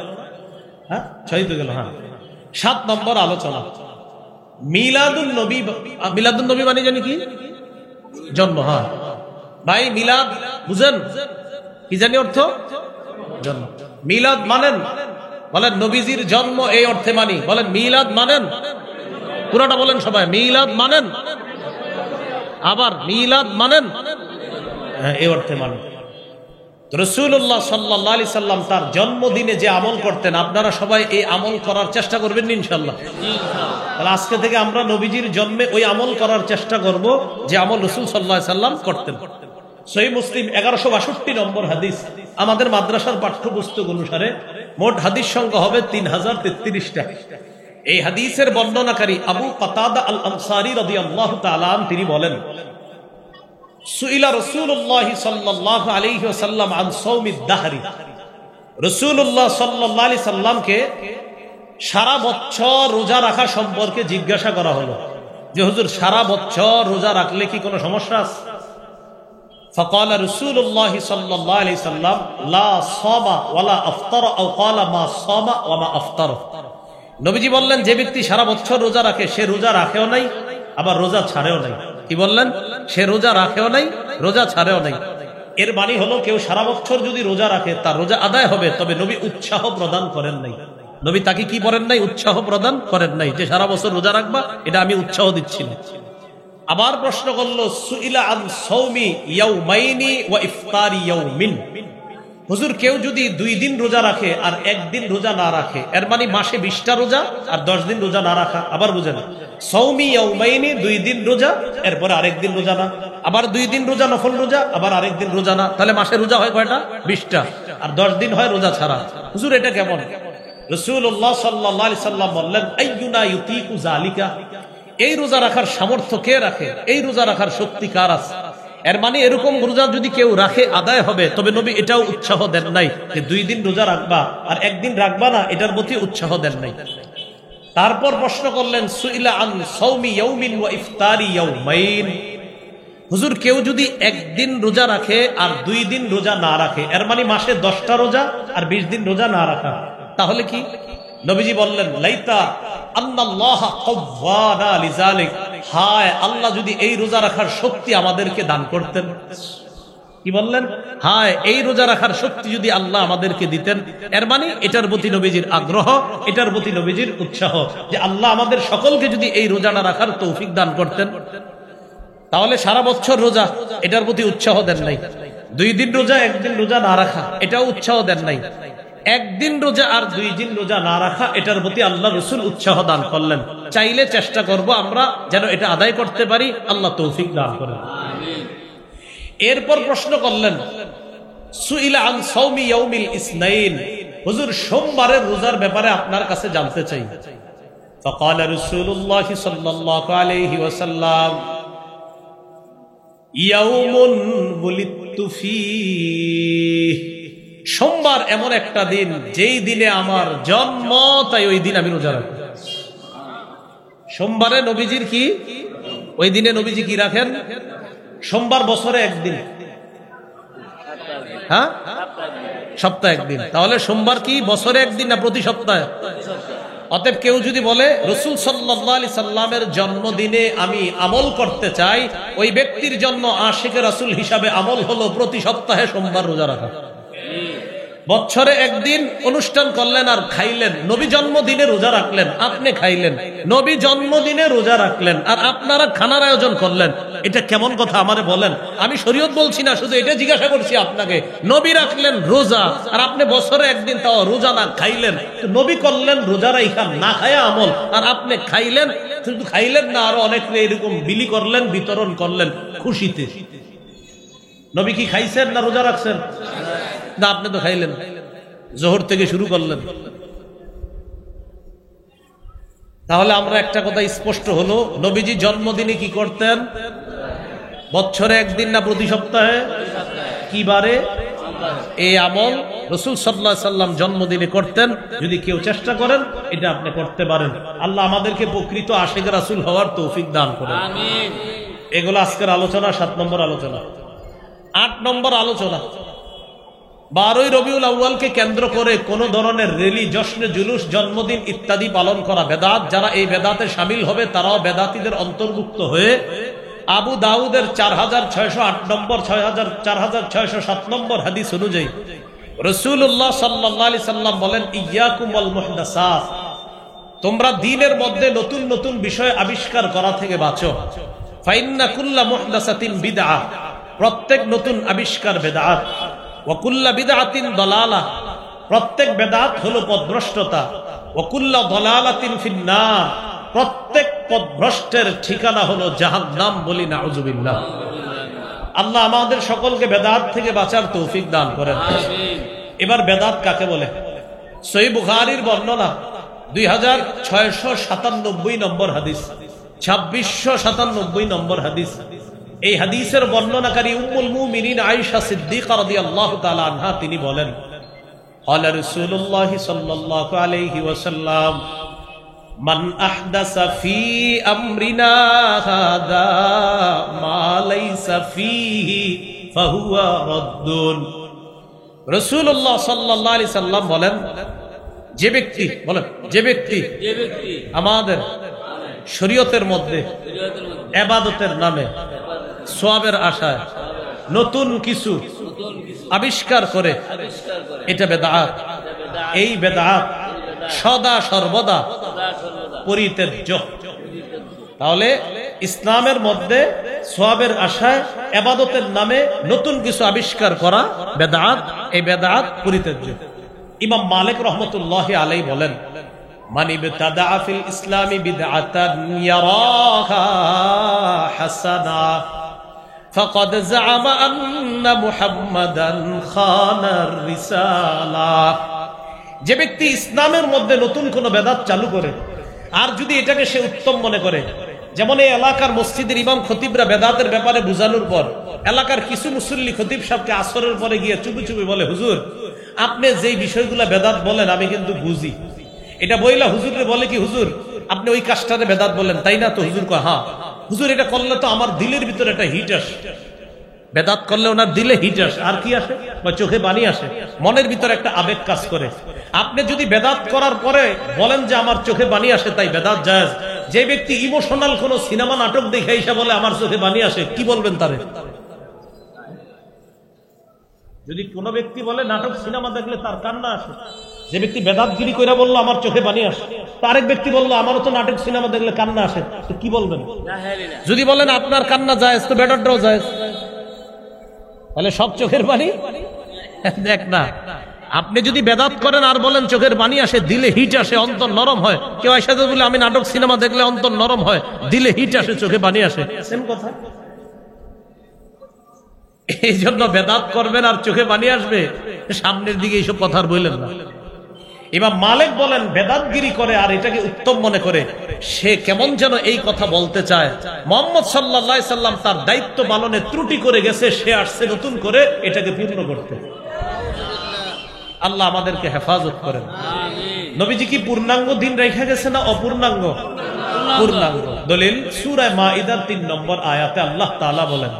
হ্যাঁ 6 তো গেল। হ্যাঁ 7 নম্বর আলোচনা মিলাদুন নবী। মিলাদুন নবী মানে জানি কি? জন্ম। হ্যাঁ ভাই, মিলাদ বুঝেন কি জানি অর্থ? জন্ম। মিলাদ মানেন? বলেন নবীজির জন্ম, এই অর্থে মানি। বলেন মিলাদ মানেন? পুরোটা বলেন সবাই, মিলাদ মানেন? আবার মিলাদ মানেন? হ্যাঁ এই অর্থে মানেন। রাসূলুল্লাহ সাল্লাল্লাহু আলাইহি সাল্লাম তার জন্মদিনে যে আমল করতেন, আপনারা সবাই এই আমল করার চেষ্টা করবেন ইনশাআল্লাহ। তাহলে আজকে থেকে আমরা নবীজির জন্মে ওই আমল করার চেষ্টা করব যে আমল রাসূল সাল্লাল্লাহু আলাইহি সাল্লাম করতেন। সহিহ মুসলিম 1162 নম্বর হাদিস। আমাদের মাদ্রাসার পাঠ্যপুস্তক অনুসারে মোট হাদিস সংখ্যা হবে 3033টা। এই হাদিসের বর্ণনাকারী আবু কাতাদা আল আনসারী রাদিয়াল্লাহু তাআলা তিনি বলেন, সুইলা রাসূলুল্লাহ সাল্লাল্লাহু আলাইহি ওয়াসাল্লাম আন সাওমিদ দাহরি। রাসূলুল্লাহ সাল্লাল্লাহু আলাইহি সাল্লামকে সারা বছর রোজা রাখা সম্পর্কে জিজ্ঞাসা করা হলো যে হুজুর সারা বছর রোজা রাখলে কি কোনো সমস্যা আছে? فقال رسول الله صلى الله عليه وسلم لا صام ولا افطر او قال ما صام وما افطر। নবীজি বললেন যে ব্যক্তি সারা বছর রোজা রাখে সে রোজা রাখেও নাই আবার রোজা ছাড়েও নাই। কি বললেন? সে রোজা রাখেও নাই রোজা ছাড়েও নাই। এর মানে হলো কেউ সারা বছর যদি রোজা রাখে তার রোজা আদায় হবে, তবে নবী উৎসাহ প্রদান করেন নাই। নবী তাকে কি করেন নাই? উৎসাহ প্রদান করেন নাই যে সারা বছর রোজা রাখবা, এটা আমি উৎসাহ দিচ্ছি না। আবার প্রশ্ন করলো, সুইলা আন সাওমি ইয়াউমাইনি ওয়া ইফতারি ইয়াউমিন। হুজুর কেউ যদি 2 দিন রোজা রাখে আর 1 দিন রোজা না রাখে, এর মানে মাসে 20টা রোজা আর 10 দিন রোজা না রাখা। আবার বুঝেন, সাওমি ইয়াউমাইনি 2 দিন রোজা, এরপরে আরেক দিন রোজা না, আবার 2 দিন রোজা নফল রোজা, আবার আরেক দিন রোজা না। তাহলে মাসে রোজা হয় কয়টা? 20টা, আর 10 দিন হয় রোজা ছাড়া। হুজুর এটা কেমন? রাসূলুল্লাহ সাল্লাল্লাহু আলাইহি সাল্লাম বললেন, আইয়ুনা ইউতিকু যালিকা। এই রোজা রাখার সামর্থ্য কে রাখে? এই রোজা রাখার শক্তি কার আছে? এর মানে এরকম রোজা যদি কেউ রাখে আদায় হবে, তবে নবী এটাও উৎসাহ দেন নাই যে 2 দিন রোজা রাখবা আর 1 দিন রাখবা না, এটার প্রতি উৎসাহ দেন নাই। তারপর প্রশ্ন করলেন, সুইলা আন সাওমি ইয়াউমিন ওয়া ইফতারি ইয়াউমাইন। হুজুর কেউ যদি 1 দিন রোজা রাখে আর 2 দিন রোজা না রাখে, এর মানে মাসে 10টা রোজা আর 20 দিন রোজা না রাখা, তাহলে কি? নবীজি বললেন, লাইতা আন্নাল্লাহ কওয়ানা লিযালিক। হায় আল্লাহ যদি এই রোজা রাখার শক্তি আমাদেরকে দান করতেন। কি বললেন? হায় এই রোজা রাখার শক্তি যদি আল্লাহ আমাদেরকে দিতেন। এর মানে এটার প্রতি নবীজির আগ্রহ, এটার প্রতি নবীজির উৎসাহ যে আল্লাহ আমাদের সকলকে যদি এই রোজাটা রাখার তৌফিক দান করতেন। তাহলে সারা বছর রোজা, এটার প্রতি উৎসাহ দেন নাই। 2 দিন রোজা 1 দিন রোজা না রাখা, এটাও উৎসাহ দেন নাই। 1 দিন রোজা আর 2 দিন রোজা না রাখা, এটার প্রতি আল্লাহ রাসূল উৎসাহ দান করলেন। চাইলে চেষ্টা করব আমরা যেন এটা আদায় করতে পারি, আল্লাহ তৌফিক দান করেন। এরপর প্রশ্ন করলেন, সুইলা আন সাওমি ইয়াউমিল ইসনাইন। হুজুর সোমবারের রোজার ব্যাপারে আপনার কাছে জানতে চাই। ফাকালা রাসূলুল্লাহ সাল্লাল্লাহু আলাইহি ওয়াসাল্লাম, ইয়াউমুন বুলিতু ফীহ। সোমবার এমন একটা দিন যেই দিনে আমার জন্ম, তাই ওই দিন আমি রোজা রাখি। সোমবারে নবীজির কি? ওই দিনে নবীজি কি রাখেন? সোমবার বছরে 1 দিন, হ্যাঁ সপ্তাহে 1 দিন। তাহলে সোমবার কি বছরে 1 দিন না প্রতি সপ্তাহে? অতএব কেউ যদি বলে রাসূল সাল্লাল্লাহু আলাইহি সাল্লামের জন্মদিনে আমি আমল করতে চাই, ওই ব্যক্তির জন্য আশিকে রাসূল হিসাবে আমল হলো প্রতি সপ্তাহে সোমবার রোজা রাখা। বছরে 1 দিন অনুষ্ঠান করলেন আর খাইলেন, নবী জন্মদিনে রোজা রাখলেন, আপনি খাইলেন। নবী জন্মদিনে রোজা রাখলেন আর আপনারা খানার আয়োজন করলেন। এটা কেমন কথা আমারে বলেন? আমি শরীয়ত বলছি না, শুধু এটা জিজ্ঞাসা করছি আপনাকে। নবী রাখলেন রোজা আর আপনি বছরে 1 দিন তাও রোজা না খাইলেন। নবী করলেন রোজা রাইখান না খায়া আমল, আর আপনি খাইলেন। শুধু খাইলেন না, আরো অনেক এরকম বিলি করলেন, বিতরণ করলেন খুশিতে। নবী কি খাইছেন না রোজা রাখছেন? না, আপনি তো খাইলেন, জোহর থেকে শুরু করলেন। তাহলে আমরা একটা কথা স্পষ্ট হলো, নবীজি জন্মদিনে কি করতেন? বছরে 1 দিন না প্রতি সপ্তাহে? কি বারে? এই আমল রাসূল সাল্লাল্লাহু আলাইহি সাল্লাম জন্মদিনে করতেন। যদি কেউ চেষ্টা করেন এটা আপনি করতে পারেন। আল্লাহ আমাদেরকে প্রকৃত আশিক রাসূল হওয়ার তৌফিক দান করেন, আমিন। এগুলো আজকের আলোচনা, 7 নম্বর আলোচনা। 8 নম্বর আলোচনা, 12ই রবিউল আউয়ালকে কেন্দ্র করে কোন ধরনের রেলি, জশ্নে, জুলুস, জন্মদিন ইত্যাদি পালন করা বেদাত। যারা এই বেদাতে শামিল হবে তারাও বেদাতীদের অন্তর্ভুক্ত হয়ে আবু দাউদের 4608 নম্বর 4607 নম্বর হাদিস অনুযায়ী রাসূলুল্লাহ সাল্লাল্লাহু আলাইহি সাল্লাম বলেন, ইয়াকুম ওয়াল মুহদাসাত। তোমরা দ্বীনের মধ্যে নতুন নতুন বিষয় আবিষ্কার করা থেকে বাঁচো। ফাইন্না কুল্লা মুহদাসাতিন বিদআহ। প্রত্যেক নতুন আবিষ্কার বেদাত। ওয়া কুল্লা বিদআতিন দালালা, প্রত্যেক বেদাত হলো পথভ্রষ্টতা। ওয়া কুল্লা দালালাতিন ফিন্নার, প্রত্যেক পথভ্রষ্টের ঠিকানা হলো জাহান্নাম। বলি নাউযুবিল্লাহ। আল্লাহ আমাদের সকলকে বেদাত থেকে বাঁচার তৌফিক দান করেন। এবার বেদাত কাকে বলে? সহিহ বুখারীর বর্ণনা 2697 নম্বর হাদিস, 2697 নম্বর হাদিস। এই হাদিসের বর্ণনাকারী উম্মুল মুমিনিন আয়েশা সিদ্দিকা রাদিয়াল্লাহু তাআলা আনহা তিনি বলেন, ক্বালা রাসূলুল্লাহ সাল্লাল্লাহু আলাইহি ওয়াসাল্লাম, মান আহদাসা ফি আমরিনা হাদা মা লাইসা ফিহি ফাহুয়া রাদ্দুন। রাসূলুল্লাহ সাল্লাল্লাহু আলাইহি সাল্লাম বলেন, যে ব্যক্তি আমাদের শরীয়তের মধ্যে ইবাদতের নামে সওয়াবের আশায় নতুন কিছু আবিষ্কার করে, এটা বেদাত। এই বেদাত সদা সর্বদা পরিত্যাজ্য। তাহলে ইসলামের মধ্যে সওয়াবের আশায় ইবাদতের নামে নতুন কিছু আবিষ্কার করা বেদাত। এই বেদাত পরিত্যাজ্য। ইমাম মালিক রহমতুল্লাহি আলাইহি বলেন, মান ইবতাদা ফিল ইসলামি বিদআতান ইয়ারাহা হাসানা ফাকাদ যাআমা আন্না মুহাম্মাদান খানার রিসালা। যে ব্যক্তি ইসলামের মধ্যে নতুন কোন বেদাত চালু করে আর যদি এটাকে সে উত্তম মনে করে, যেমন এই এলাকার মসজিদের ইমাম খতিবরা বেদাতের ব্যাপারে বুঝানোর পর এলাকার কিছু মুসল্লি খতিব সাহেবকে আসরের পরে গিয়ে চুপি চুপি বলে, হুজুর আপনি যেই বিষয়গুলা বেদাত বলেন আমি কিন্তু বুঝি, এটা বইলা হুজুরে বলে কি, হুজুর আপনি ওই কাজটারে বেদাত বলেন তাই না? তো হুজুর কয়, হ্যাঁ হুজুর, এটা করলে তো আমার দিলের ভিতরে একটা হিট আসে। বেদাত করলে ওনার দিলে হিট আসে, আর কি আসে? চোখে পানি আসে, মনের ভিতরে একটা আবেগ কাজ করে। আপনি যদি বেদাত করার পরে বলেন যে আমার চোখে পানি আসে, তাই বেদাত জায়েজ। যে ব্যক্তি ইমোশনাল কোন সিনেমা নাটক দেখে এসে বলে আমার চোখে পানি আসে, কি বলবেন তারে? যদি কোন ব্যক্তি বলে নাটক সিনেমা দেখলে তার কান্না আসে, যে ব্যক্তি বেদাতগিরি কইরা বললো আমার চোখে পানি আসে, আরেক ব্যক্তি বললো আমারও তো নাটক সিনেমা দেখলে কান্না আসে, তো কি বলবেন? যদি বলেন আপনার কান্না জায়েজ, তো বেদাতটাও জায়েজ। তাহলে সব চোখের পানি দেখ না। আপনি যদি বেদাত করেন আর বলেন চোখের পানি আসে, দিলে হিট আসে, অন্তর নরম হয়, কেউ এসে বলে আমি নাটক সিনেমা দেখলে অন্তর নরম হয়, দিলে হিট আসে, চোখে পানি আসে, সেম কথা। এই জন্য বেদাত করবেন আর চোখে পানি আসবে, সামনের দিকে এইসব কথা আর বললেন না। ইমাম মালিক বলেন, বেদাতগিরি করে আর এটাকে উত্তম মনে করে সে কেমন যেন এই কথা বলতে চায়, মুহাম্মদ সাল্লাল্লাহু আলাইহি সাল্লাম তার দায়িত্ব পালনে ত্রুটি করে গেছে, সে আসছে নতুন করে এটাকে পূর্ণ করতে। আল্লাহ আমাদেরকে হেফাজত করেন। নবীজি কি পূর্ণাঙ্গ দিন রেখে গেছে না অপূর্ণাঙ্গ? পূর্ণাঙ্গ। দলিল সূরা মাইদার 3 নম্বর আয়াতে আল্লাহ তাআলা বলেন,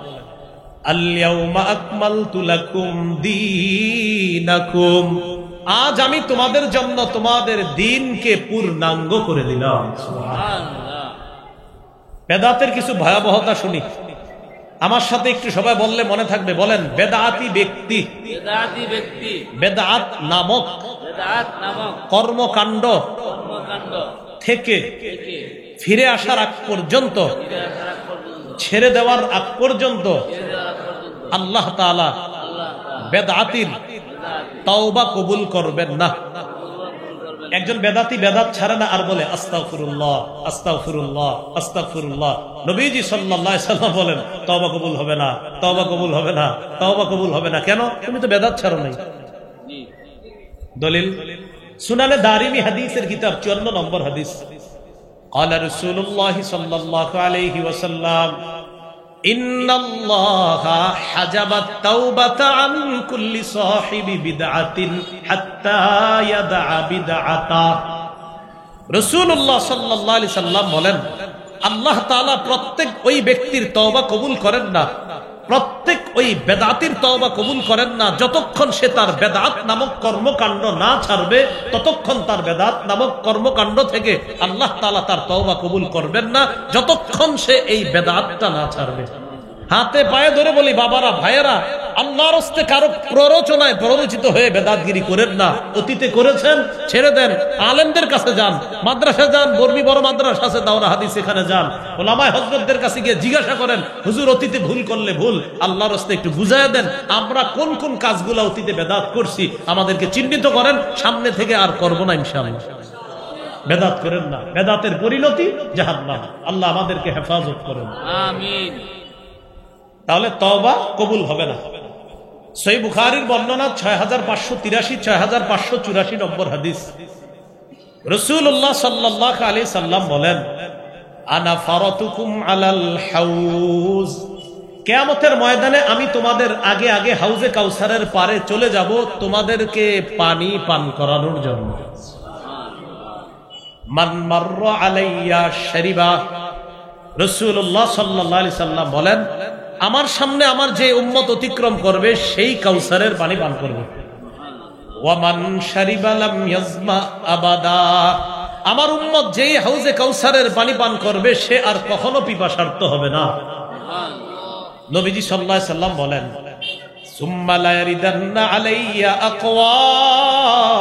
আল-ইয়াউমা আকমালতু লাকুম দীনাকুম, আজ আমি তোমাদের জন্য তোমাদের দ্বীনকে পূর্ণাঙ্গ করে দিলাম। সুবহানাল্লাহ। বেদাতের কিছু ভয়াবহতা শুনি, আমার সাথে একটু সবাই বললে মনে থাকবে। বলেন, বেদাতি ব্যক্তি, বেদাত নামক কর্মকাণ্ড থেকে ফিরে আসার আগ পর্যন্ত, ছেড়ে দেওয়ার আগ পর্যন্ত আল্লাহ তাআলা বেদাতির তাওবা কবুল করবেন না। একজন বেদাতি বেদাত ছাড়ে না আর বলে আস্তাগফিরুল্লাহ আস্তাগফিরুল্লাহ আস্তাগফিরুল্লাহ। নবীজি সাল্লাল্লাহু আলাইহি ওয়াসাল্লাম বলেন, তওবা কবুল হবে না, তওবা কবুল হবে না, তওবা কবুল হবে না। কেন? তুমি তো বেদাত ছাড়ো নাই। দলিল সুনানে দারিমি হাদিসের কিতাব 54 নম্বর হাদিস, قال رسول الله صلى الله عليه وسلم إن الله حجب التوبة عن كل صاحب بدعة حتى يدع بدعته। রাসূলুল্লাহ সাল্লাল্লাহু আলাইহি সাল্লাম বলেন, আল্লাহ তাআলা প্রত্যেক ওই ব্যক্তির তওবা কবুল করেন না, প্রত্যেক ওই বেদাতির তওবা কবুল করেন না যতক্ষণ সে তার বেদাত নামক কর্মকাণ্ড না ছাড়বে, ততক্ষণ তার বেদাত নামক কর্মকাণ্ড থেকে আল্লাহ তাআলা তার তওবা কবুল করবেন না, যতক্ষণ সে এই বেদাতটা না ছাড়বে। হাতে পায়ে ধরে বলি, বাবারা ভাইয়েরা, আল্লাহর হস্তে কারো প্ররোচনায় প্ররোচিত হয়ে বেদাতগিরি করেন না। অতীতে করেছেন, ছেড়ে দেন। আলেমদের কাছে যান, মাদ্রাসা যান, বর্মী বড় মাদ্রাসা আছে, দাওরা হাদিস, এখানে যান। ওলামায়ে হযরতদের কাছে গিয়ে জিজ্ঞাসা করেন, হুজুর অতীতে ভুল করলে ভুল, আল্লাহর হস্তে একটু বুঝাইয়া দেন, আমরা কোন কোন কাজগুলো অতীতে বেদাত করছি আমাদেরকে চিহ্নিত করেন, সামনে থেকে আর করব না ইনশাআল্লাহ। বেদাত করেন না, বেদাতের পরিণতি জাহান্নাম। আল্লাহ আমাদেরকে হেফাজত করেন, আমিন। তাহলে তওবা কবুল হবে না। সহিহ বুখারীর বর্ণনা 6583, 6584 নম্বর হাদিস। রাসূলুল্লাহ সাল্লাল্লাহু আলাইহি সাল্লাম বলেন, আনা ফারাতুকুম আলাল হাউজ, কিয়ামতের ময়দানে আমি তোমাদের আগে আগে হাউজে কাউসারের পারে চলে যাব তোমাদেরকে পানি পান করানোর জন্য। মান মাররা আলাইয়া শারিবা, রাসূলুল্লাহ সাল্লাল্লাহু আলাইহি সাল্লাম বলেন, আমার সামনে আমার যে উম্মত অতিক্রম করবে সেই কাউসারের পানি পান করবে। ওয়া মান শারিবা লাম ইয়াজমা আবাদা, আমার উম্মত যেই হাউজে কাউসারের পানি পান করবে সে আর কখনো পিপাসার্ত হবে না। নবীজি সাল্লাল্লাহু আলাইহি সাল্লাম বলেন, সুম্মা লা ইয়ারিদান্না আলাইয়া আকওয়াম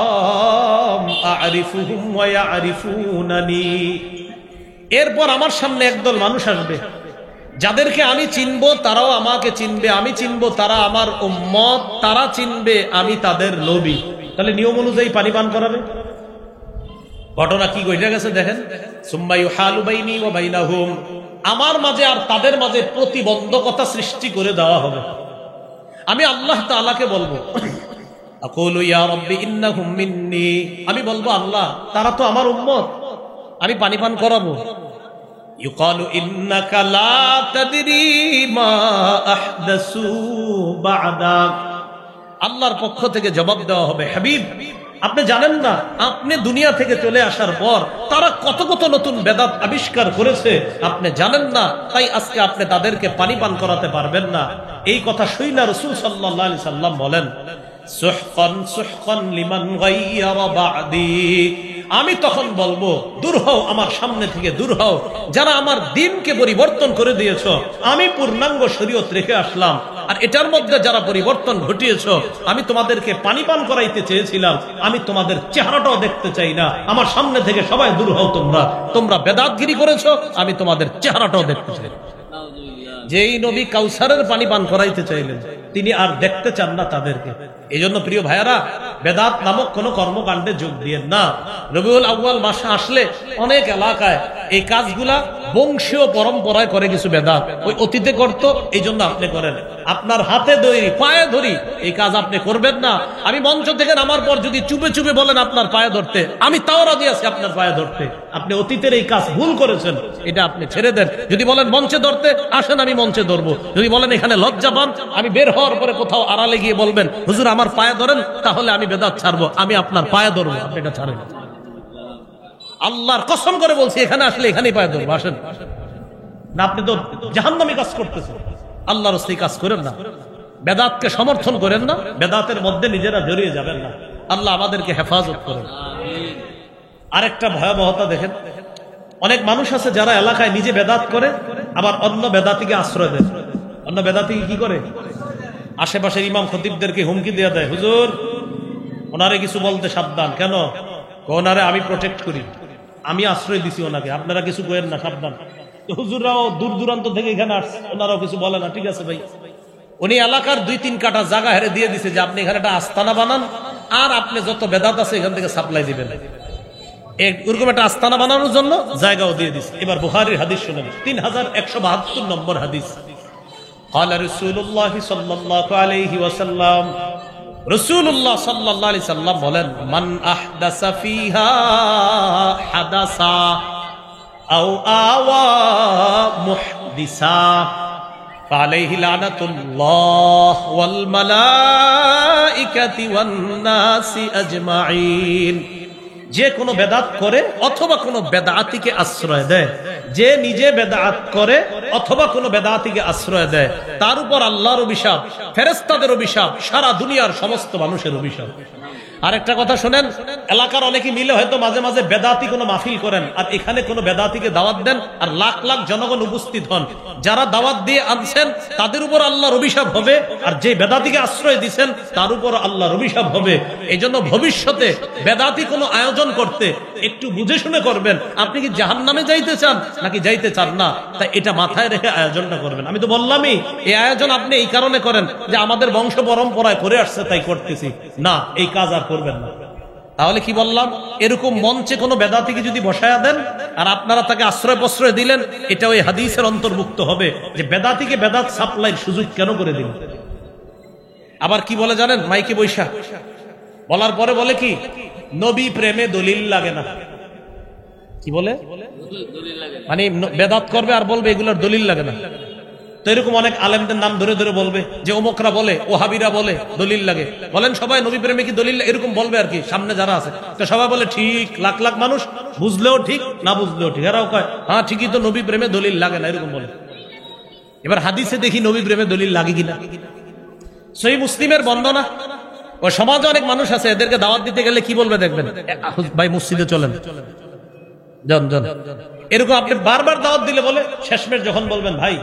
আ'রিফুহুম ওয়া ইয়া'রিফুনানি, এরপর আমার সামনে একদল মানুষ আসবে যাদেরকে আমি চিনব, তারাও আমাকে চিনবে, আমি চিনব তারা আমার উম্মত, তারা চিনবে আমি তাদের নবী। তাহলে নিয়ম অনুযায়ী পানি পান করাবে। ঘটনা কি ঘটে গেছে দেখেন, সুম্মা ইউহালু বাইনি ওয়া বাইনাহুম, আমার মাঝে আর তাদের মাঝে প্রতিবন্ধকতা সৃষ্টি করে দেওয়া হবে। আমি আল্লাহ তাআলাকে বলবো, আকুলু ইয়া রাব্বি ইন্নাহুম মিন্নি, আমি বলবো আল্লাহ তারা তো আমার উম্মত, আমি পানি পান করাবো। ইউকালু ইন্নাকা লা তাদরি মা আহদাসু বা'দাক, আল্লাহর পক্ষ থেকে জবাব দেওয়া হবে, হাবিব আপনি জানেন না, আপনি দুনিয়া থেকে চলে আসার পর তারা কত কত নতুন বেদাত আবিষ্কার করেছে, আপনি জানেন না, তাই আজকে আপনি তাদেরকে পানি পান করাতে পারবেন না। এই কথা শুইনা রাসূল সাল্লাল্লাহু আলাইহি সাল্লাম বলেন, সুহকান সুহকান লিমান গায়্যারা বা'দি, আমি তখন বলবো দূর হও আমার সামনে থেকে, দূর হও যারা আমার দ্বীনকে পরিবর্তন করে দিয়েছো। আমি পূর্ণাঙ্গ শরীয়ত রেখে আসলাম, আর এটার মধ্যে যারা পরিবর্তন ঘটিয়েছো, আমি তোমাদেরকে পানি পান করাইতে চেয়েছিলাম, আমি তোমাদের চেহারাটাও দেখতে চাই না, আমার সামনে থেকে সবাই দূর হও, তোমরা বেদাতগিরি করেছো, আমি তোমাদের চেহারাটাও দেখতে চাই। যেই নবী কাউসারের পানি পান করাইতে চাইলেন তিনি আর দেখতে চান না তাদেরকে। এই জন্য প্রিয় ভাইয়ারা, বেদাত নামক কোন কর্মকাণ্ডে যোগ দিয়েন না। রবিউল আউয়াল মাসে আসলে অনেক এলাকায় এই কাজগুলা বংশীয় পরম্পরায় করে কিছু বেদাত, ওই অতীতে করত, এই জন্য আপনি করেন। আপনার হাতে ধরি পায়ে ধরি এই কাজ আপনি করবেন না। আমি মঞ্চ থেকে নামার পর যদি চুপে চুপে বলেন আপনার পায়ে ধরতে, আমি তাও রাজি আছি আপনার পায়ে ধরতে। আপনি অতীতের এই কাজ ভুল করেছেন, এটা আপনি ছেড়ে দেন। যদি বলেন মঞ্চে ধরতে, আসেন আমি মঞ্চে ধরবো। যদি বলেন এখানে লজ্জা পান, আমি বের হওয়ার পরে কোথাও আড়ালে গিয়ে বলবেন হুজুর আমার পায়ে ধরেন, তাহলে আমি বেদাত ছাড়বো, আমি আপনার পায়ে ধরবো, আপনি এটা ছাড়েন। আল্লাহর কসম করে বলছি, এখানে আসলে এখানেই পায়ে ধরবো, আসেন না। আপনি তো জাহান্নামী কাজ করতেছেন, আল্লাহর রাস্তায় কাজ করেন না, বেদাতকে সমর্থন করেন না, বেদাতের মধ্যে নিজেরা জড়িয়ে যাবেন না। আল্লাহ আমাদেরকে হেফাজত করেন। আরেকটা ভয়াবহতা দেখেন, অনেক মানুষ আছে যারা এলাকায় নিজে বেদাত করে, আবার অন্য বেদাতিকে আশ্রয় দেয়। অন্য বেদাতিকে কি করে? আশেপাশের ইমাম খতিবদেরকে হুমকি দিয়ে দেয়, হুজুর ওনারে কিছু বলতে সাবধান। কেন? ওনারে আমি প্রোটেক্ট করি, আমি আশ্রয় দিছি ওনাকে, আপনারা কিছু করেন না, সাবধান। হুজুররাও দূর দূরান্ত থেকে এখানে আসছে, ওনারাও কিছু বলে না, ঠিক আছে ভাই। উনি এলাকার 2-3 কাঠা জায়গা হেরে দিয়ে দিছে যে আপনি এখানে একটা আস্তানা বানান, আর আপনি যত বেদাত আছে এখান থেকে সাপ্লাই দিবেন। এরকম একটা আস্তানা বানানোর জন্য জায়গাও দিয়ে দিছে। এবার বুখারীর হাদিস শুনেন, 3172 নম্বর হাদিস। قال رسول الله صلى الله عليه وسلم, রাসূলুল্লাহ সাল্লাল্লাহু আলাইহি সাল্লাম বলেন, মান আহদাসা ফিহা হাদাসা আও আওয়া মুহদিসা ফালাইহি লানাতুল্লাহ ওয়াল মালাইকাতি ওয়ান নাসি আজমাইন। যে কোনো বেদাত করে অথবা কোনো বেদাতিকে আশ্রয় দেয়, যে নিজে বেদাত করে অথবা কোনো বেদাতিকে আশ্রয় দেয়, তার উপর আল্লাহর অভিশাপ, ফেরেশতাদের অভিশাপ, সারা দুনিয়ার সমস্ত মানুষের অভিশাপ। আরেকটা কথা শুনেন, এলাকার অনেকে মিলে হয়তো মাঝে মাঝে বেদাতি কোনো মাহফিল করেন, আর এখানে কোনো বেদাতিকে দাওয়াত দেন, আর লাখ লাখ জনগণ উপস্থিত হন। যারা দাওয়াত দিয়ে আনছেন তাদের উপর আল্লাহর অভিশাপ হবে, আর যে বেদাতিকে আশ্রয় দিচ্ছেন তার উপর আল্লাহর অভিশাপ হবে। এই জন্য ভবিষ্যতে বেদাতি কোনো আয়োজন করতে একটু বুঝে শুনে করবেন। আপনি কি জাহান্নামে যাইতে চান নাকি যাইতে চান না, তাই এটা মাথায় রেখে আয়োজনটা করবেন। আমি তো বললামই, এই আয়োজন আপনি এই কারণে করেন যে আমাদের বংশ পরম্পরায় করে আসছে তাই করতেছি না, এই কাজ আর করবেন না। তাহলে কি বললাম, এরকম মঞ্চে কোনো বেদাতিকে যদি বসায়া দেন আর আপনারা তাকে আশ্রয় প্রশ্রয় দিলেন, এটা ওই হাদিসের অন্তর্ভুক্ত হবে যে বেদাতিকে বেদাত সাপ্লাইয়ের সুযোগ কেন করে দিল। আবার কি বলে জানেন, মাইকে বৈশা বলার পরে বলে কি, নবী প্রেমে দলিল লাগে না। কি বলে, মানে বেদাত করবে আর বলবে এগুলোর দলিল লাগে না। তো এরকম অনেক আলেমদের নাম ধরে ধরে বলবে যে অমুকরা বলে, ওহাবিরা বলে দলিল লাগে। বলেন সবাই নবী প্রেমে কি দলিল, এরকম বলবে আর কি সামনে যারা আছে। তো সবাই বলে ঠিক, লাখ লাখ মানুষ বুঝলেও ঠিক না বুঝলেও ঠিক। এরাও কয় হ্যাঁ ঠিকই তো, নবী প্রেমে দলিল লাগে না, এরকম বলে। এবার হাদিসে দেখি নবী প্রেমে দলিল লাগে কিনা। সহিহ মুসলিমের বর্ণনা। ও সমাজে অনেক মানুষ আছে, এদেরকে দাওয়াত দিতে গেলে কি বলবে দেখবেন, ভাই মসজিদে চলেন, জন জন, এরকম আপনি বারবার দাওয়াত দিলে বলে শেষমেশ যখন বলবেন ভাই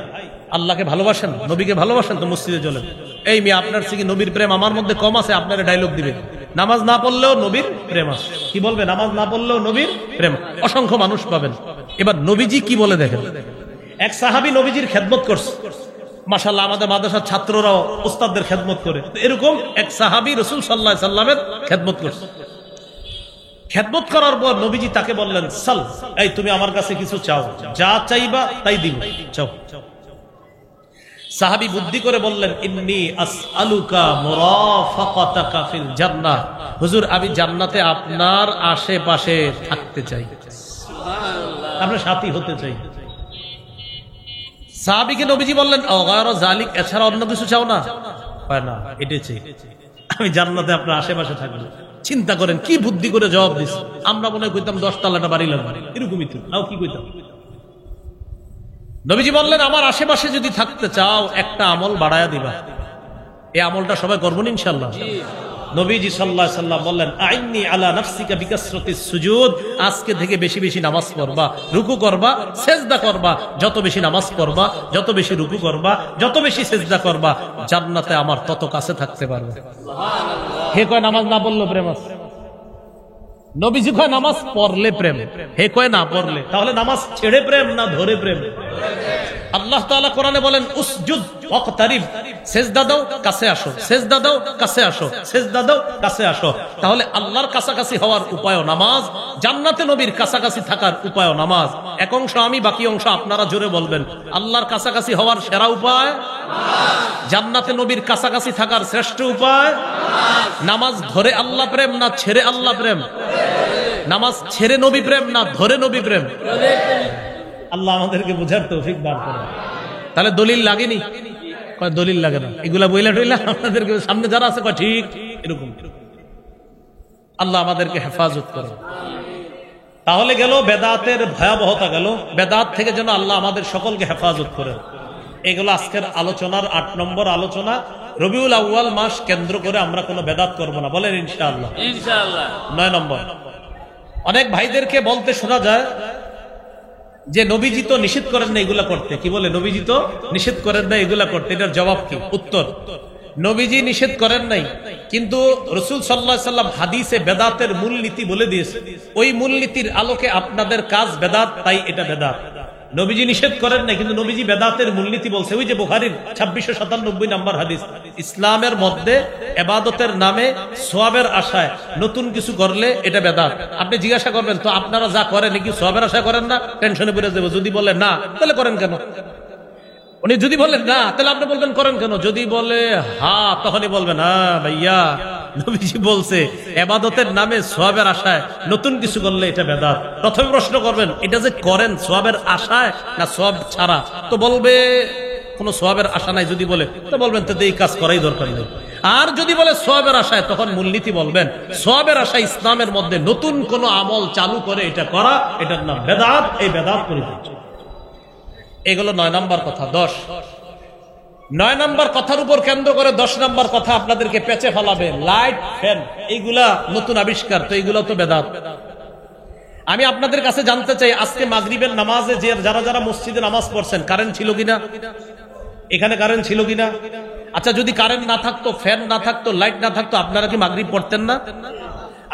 আল্লাহকে ভালোবাসেন, নবীকে ভালোবাসেন, তো মসজিদে চলেন। এই মেয়ে আপনার কি নবীর প্রেম আমার মধ্যে কম আছে, আপনারা ডায়লগ দিবে। নামাজ না পড়লেও নবীর প্রেম আছে। কি বলবে, নামাজ না পড়লেও নবীর প্রেম। অসংখ্য মানুষ পাবেন। এবার নবীজি কি বলে দেখেন। এক সাহাবী নবীজির খেদমত করছে, মাশাআল্লাহ আমাদের মাদ্রাসার ছাত্ররাও উস্তাদদের খেদমত করে। এরকম এক সাহাবী রাসূল সাল্লাল্লাহু আলাইহি সাল্লামের খেদমত করছে। খেদমত করার পর নবীজি তাকে বললেন, সাল, এই তুমি আমার কাছে কিছু চাও, যা চাইবা তাই দিব, চাও। সাহাবী বুদ্ধি করে বললেন, ইন্নী আসআলুকা মুরাফাকাতাকা ফিল জান্নাহ, হুজুর আমি জান্নাতে আপনার আশেপাশে থাকতে চাই, সুবহানাল্লাহ, আপনার সাথী হতে চাই। সাহাবীকে নবীজি বললেন, ও গায়রা যালিক, এছাড়া অন্য কিছু চাও না? হয় না, এটাই চাই, আমি জান্নাতে আপনার আশেপাশে থাকবো। চিন্তা করেন কি বুদ্ধি করে জবাব দিস। আমরা মনে কইতাম 10 তলাটা বাড়ি লাগবে, এরকমই তো নাও, কি কইতাম। নবীজি বললেন, আমার আশেপাশে যদি থাকতে চাও একটা আমল বাড়ায়া দিবা। এই আমলটা সবাই করবেন ইনশাআল্লাহ। নবীজি সাল্লাল্লাহু আলাইহি সাল্লাম বললেন, আইন্নি আলা নাফসিকা বিকাসরাতিস সুজুদ, আজকে থেকে বেশি বেশি নামাজ পড়বা, রুকু করবা, সিজদা করবা। যত বেশি নামাজ পড়বা, যত বেশি রুকু করবা, যত বেশি সিজদা করবা, জান্নাতে আমার তত কাছে থাকতে পারবে। সুবহানাল্লাহ। হে কয় নামাজ না পড়লে প্রেম আছে? নবীজি কয় নামাজ পড়লে প্রেম, হে কয় না পড়লে। তাহলে নামাজ ছেড়ে প্রেম না ধরে প্রেম? আল্লাহ তাআলা কোরআনে বলেন, উসজুদ ওয়াকতারিব, সিজদা দাও কাছে আসো, সিজদা দাও কাছে আসো, সিজদা দাও কাছে আসো। তাহলে আল্লাহর কাছাকাছি হওয়ার উপায়ও নামাজ, জান্নাতে নবীর কাছাকাছি থাকার উপায়ও নামাজ। এক অংশ আমি, বাকি অংশ আপনারা জোরে বলবেন। আল্লাহর কাছাকাছি হওয়ার সেরা উপায় নামাজ, জান্নাতে নবীর কাছাকাছি থাকার শ্রেষ্ঠ উপায় নামাজ। নামাজ ধরে আল্লাহ প্রেম না ছেড়ে আল্লাহ প্রেম? নামাজ ছেড়ে নবী প্রেম না ধরে নবী প্রেম? আল্লাহ আমাদেরকে বুঝার তৌফিক দান করেন। তাহলে দলিল লাগেনি? কয় দলিল লাগে না, এগুলা বইলা টইলা আপনাদেরকে সামনে যারা আছে কয় ঠিক এরকম। আল্লাহ আমাদেরকে হেফাজত করেন। তাহলে গেল বেদাতের ভয়াবহতা, গেল বেদাত থেকে যেন আল্লাহ আমাদের সকলকে হেফাজত করেন। এগুলো আজকের আলোচনার 8 নম্বর আলোচনা। রবিউল আউয়াল মাস কেন্দ্র করে আমরা কোনো বেদাত করব না, বলেন ইনশাআল্লাহ। ইনশাআল্লাহ। 9 নম্বর, অনেক ভাইদেরকে বলতে শোনা যায় যে নবীজি তো নিষেধ করেন না এগুলা করতে। কি বলে, নবীজি তো নিষেধ করেন না এগুলা করতে। এটার জবাব কি? উত্তর, নবীজি নিষেধ করেন নাই, কিন্তু রাসূল সাল্লাল্লাহু আলাইহি সাল্লাম হাদিসে বেদাতের মূলনীতি বলে দিয়েছে। ওই মূলনীতির আলোকে আপনাদের কাজ বেদাত, তাই এটা বেদাত। নবীজি নিষেধ করেন নাই, কিন্তু নবীজি বেদাতের মূলনীতি বলছে। ওই যে বুখারীর 2697 নম্বর হাদিস, ইসলামের মধ্যে ইবাদতের নামে সওয়াবের আশায় নতুন কিছু করলে এটা বেদাত। আপনি জিজ্ঞাসা করবেন, তো আপনারা যা করেন কি সওয়াবের আশা করেন না? টেনশনে পড়ে যাবে। যদি বলে না, তাহলে করেন কেন? উনি যদি বলেন না, তাহলে আপনি বলবেন করেন কেন? যদি বলে হ্যাঁ, তখনই বলবেন হ্যাঁ ভাইয়া, নবীজি বলছে ইবাদতের নামে সওয়াবের আশায় নতুন কিছু করলে এটা বেদাত। প্রথমে প্রশ্ন করবেন, এটা যে করেন সওয়াবের আশায় না সওয়াব ছাড়া? তো বলবে কোনো সওয়াবের আশা নাই। যদি বলে, তো বলবেন তো এই কাজ করাই দরকার নেই। আর যদি বলে সওয়াবের আশায়, তখন মূলনীতি বলবেন সওয়াবের আশায় ইসলামের মধ্যে নতুন কোন আমল চালু করে এটা করা, এটার নাম বেদাত। এই বেদাত পরিত্যাজ্য। এগুলো 9 নম্বর কথা। 10 9 নম্বর কথার উপর কেন্দ্র করে 10 নম্বর কথা আপনাদেরকে পেঁচে ফেলাবে। লাইট, ফ্যান, এইগুলা নতুন আবিষ্কার, তো এইগুলা তো বেদাত। আমি আপনাদের কাছে জানতে চাই, আজকে মাগরিবের নামাজে যে যারা যারা মসজিদে নামাজ পড়ছেন, কারেন্ট ছিল কিনা? এখানে কারেন্ট ছিল কিনা? আচ্ছা, যদি কারেন্ট না থাকতো, ফ্যান না থাকতো, লাইট না থাকতো, আপনারা কি মাগরিব পড়তেন না?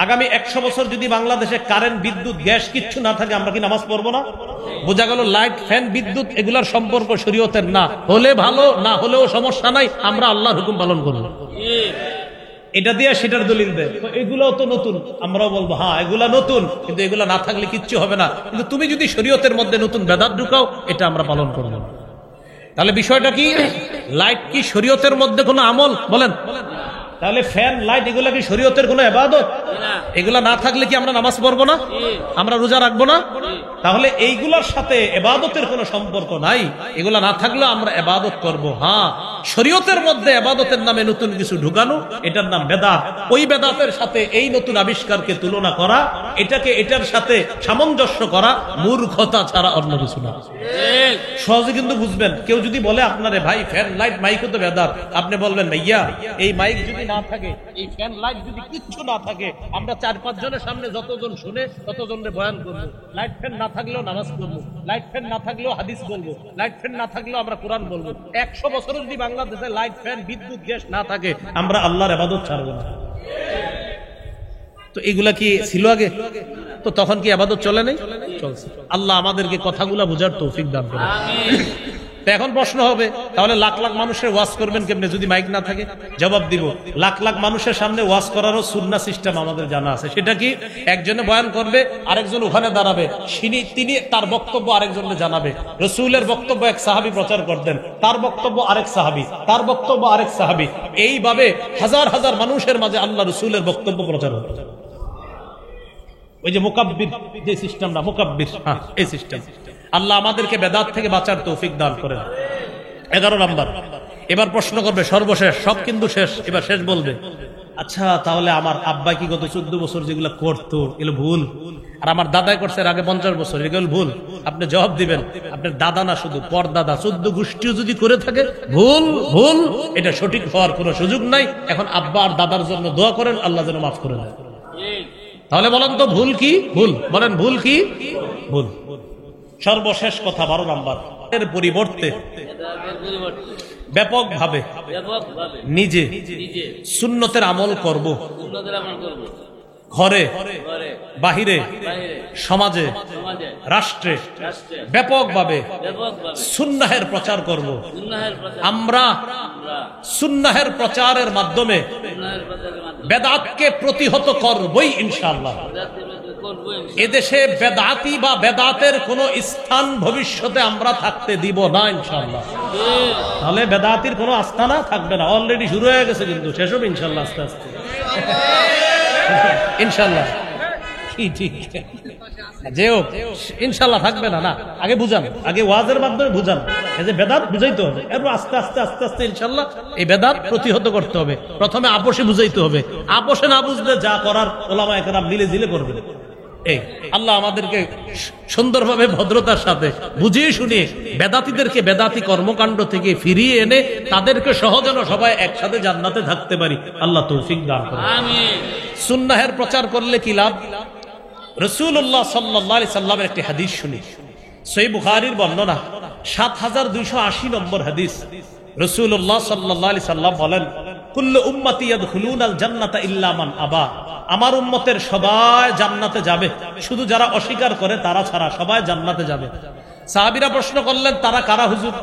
আগামী 100 বছর যদি বাংলাদেশে কারেন্ট, বিদ্যুৎ, গ্যাস কিচ্ছু না থাকে, আমরা কি নামাজ পড়বো না? বোঝা গেল লাইট, ফ্যান, বিদ্যুৎ এগুলার সম্পর্ক শরীয়তের না। হলে ভালো, না হলেও সমস্যা নাই, আমরা আল্লাহর হুকুম পালন করব। এটা দিয়ে সেটার দলিল দেয়, এগুলাও তো নতুন। আমরাও বলবো হ্যাঁ এগুলা নতুন, কিন্তু এগুলা না থাকলে কিচ্ছু হবে না। কিন্তু তুমি যদি শরীয়তের মধ্যে নতুন বেদাত ঢুকাও, এটা আমরা পালন করব না। তাহলে বিষয়টা কি? লাইট কি শরীয়তের মধ্যে কোনো আমল? বলেন। তাহলে ফ্যান, লাইট এগুলা কি শরীয়তের কোনো ইবাদত? এগুলা না থাকলে কি আমরা নামাজ পড়বো না? আমরা রোজা রাখবো না? তাহলে এইগুলার সাথে ইবাদতের কোনো সম্পর্ক নাই। এগুলা না থাকলে আমরা ইবাদত করব। হ্যাঁ, শরীয়তের মধ্যে ইবাদতের নামে নতুন কিছু ঢুকানো, এটার নাম বেদাত। ওই বেদাতের সাথে এই নতুন আবিষ্কারকে তুলনা করা, এটাকে এটার সাথে সামঞ্জস্য করা মূর্খতা ছাড়া অন্য কিছু না। সহজে কিন্তু বুঝবেন। কেউ যদি বলে আপনারে ভাই ফ্যান, লাইট, মাইক তো বেদাত, আপনি বলবেন ভাইয়া এই মাইক যদি না থাকে, এই ফ্যান, লাইট যদি কিচ্ছু না থাকে, আমরা 4-5 জনের সামনে যতজন শুনে ততজনের বয়ান করবো। লাইট ফ্যান না থাকলেও নামাজ পড়বো, লাইট ফ্যান না থাকলেও হাদিস বলবো, লাইট ফ্যান না থাকলেও আমরা কোরআন বলবো। 100 বছর যদি বাংলাদেশে লাইট, ফ্যান, বিদ্যুৎ, গ্যাস না থাকে, আমরা আল্লাহর ইবাদত ছাড়বো না। তো এগুলা কি ছিল আগে? তো তখন কি ইবাদত চলে নাই? চলছে। আল্লাহ আমাদেরকে কথাগুলা বুঝার তৌফিক দান করুন। তো এখন প্রশ্ন হবে, তাহলে লাখ লাখ মানুষের ওয়াজ করবেন কেমনে যদি মাইক না থাকে? জবাব দিব, লাখ লাখ মানুষের সামনে ওয়াজ করারও সুন্নাহ সিস্টেম আমাদের জানা আছে। সেটা কি? একজনে বয়ান করবে, আরেকজন ওখানে দাঁড়াবে, তিনি তার বক্তব্য আরেকজনকে জানাবে। রাসূলের বক্তব্য এক সাহাবী প্রচার করতেন, তার বক্তব্য আরেক সাহাবী, তার বক্তব্য আরেক সাহাবী, এইভাবে হাজার হাজার মানুষের মাঝে আল্লাহ রাসূলের বক্তব্য প্রচার হতো। ওই যে মুকাব্বির যে সিস্টেমটা, মুকাব্বির, হ্যাঁ এই সিস্টেম। আল্লাহ আমাদেরকে বেদাত থেকে বাঁচার তৌফিক দান করেন। 11 নম্বর, এবার প্রশ্ন করবে সর্বশেষ, সব কিন্তু শেষ, এবার শেষ বলবে, আচ্ছা তাহলে আমার আব্বা কি গত 14 বছর যেগুলো করতো এগুলো ভুল, আর আমার দাদাই করছে আগে 50 বছর, এগুলো ভুল? আপনি জবাব দিবেন, আপনার দাদা না শুধু পরদাদা 14 গোষ্ঠীও যদি করে থাকে ভুল, ভুল, এটা সঠিক হওয়ার কোনো সুযোগ নাই। এখন আব্বা আর দাদার জন্য দোয়া করেন, আল্লাহ যেন মাফ করে দেয়। তাহলে বলেন তো ভুল কি? ভুল বলেন, ভুল কি? ভুল। সর্বশেষ কথা 12 নম্বর, এর পরিবর্তে ব্যাপকভাবে নিজে সুন্নতের আমল করব। ঘরে, বাহিরে, সমাজে, রাষ্ট্রে ব্যাপকভাবে সুন্নাহের প্রচার করব। আমরা সুন্নাহের প্রচারের মাধ্যমে বেদাতকে প্রতিহত করবই ইনশাআল্লাহ। এদেশে বেদাতি বা বেদাতের কোন স্থান ভবিষ্যতে আমরা থাকতে দিব না ইনশাআল্লাহ। তাহলে বেদাতির কোন আস্থানা থাকবে না। অলরেডি শুরু হয়ে গেছে, কিন্তু শেষ হবে ইনশাআল্লাহ আস্তে আস্তে ইনশাআল্লাহ। ঠিক যেও ইনশাআল্লাহ থাকবে না। না, আগে বুঝান, আগে ওয়াজের মাধ্যমে বুঝান, এই যে বেদাত বুঝাইতে হবে, এরপর আস্তে আস্তে আস্তে আস্তে ইনশাআল্লাহ এই বেদাত প্রতিহত করতে হবে। প্রথমে আপোষে বুঝাইতে হবে, আপোষে না বুঝলে যা করার ওলামায়ে কেরাম মিলে ঝিলে করবে। এই আল্লাহ আমাদেরকে সুন্দরভাবে ভদ্রতার সাথে বুঝিয়ে শুনিয়ে বেদাতীদেরকে বেদাতি কর্মকাণ্ড থেকে ফিরিয়ে এনে তাদেরকে সহজে সবাই একসাথে জান্নাতে থাকতে পারি, আল্লাহ তৌফিক দান করুন। আমিন। সুন্নাহের প্রচার করলে কি লাভ? রাসূলুল্লাহ সাল্লাল্লাহু আলাইহি সাল্লামের একটি হাদিস শুনি, সহিহ বুখারীর বর্ণনা, ৭২৮০ নম্বর হাদিস। রাসূলুল্লাহ সাল্লাল্লাহু আলাইহি সাল্লাম বলেন, কুল্লু উম্মতি ইয়াদখুলুনাল জান্নাতা ইল্লা মান আবা। আমার উম্মতের সবাই জান্নাতে যাবে, শুধু যারা অস্বীকার করে তারা ছাড়া সবাই জান্নাতে যাবে। সাহাবীরা প্রশ্ন করলেন, তারা কারা হুজুর?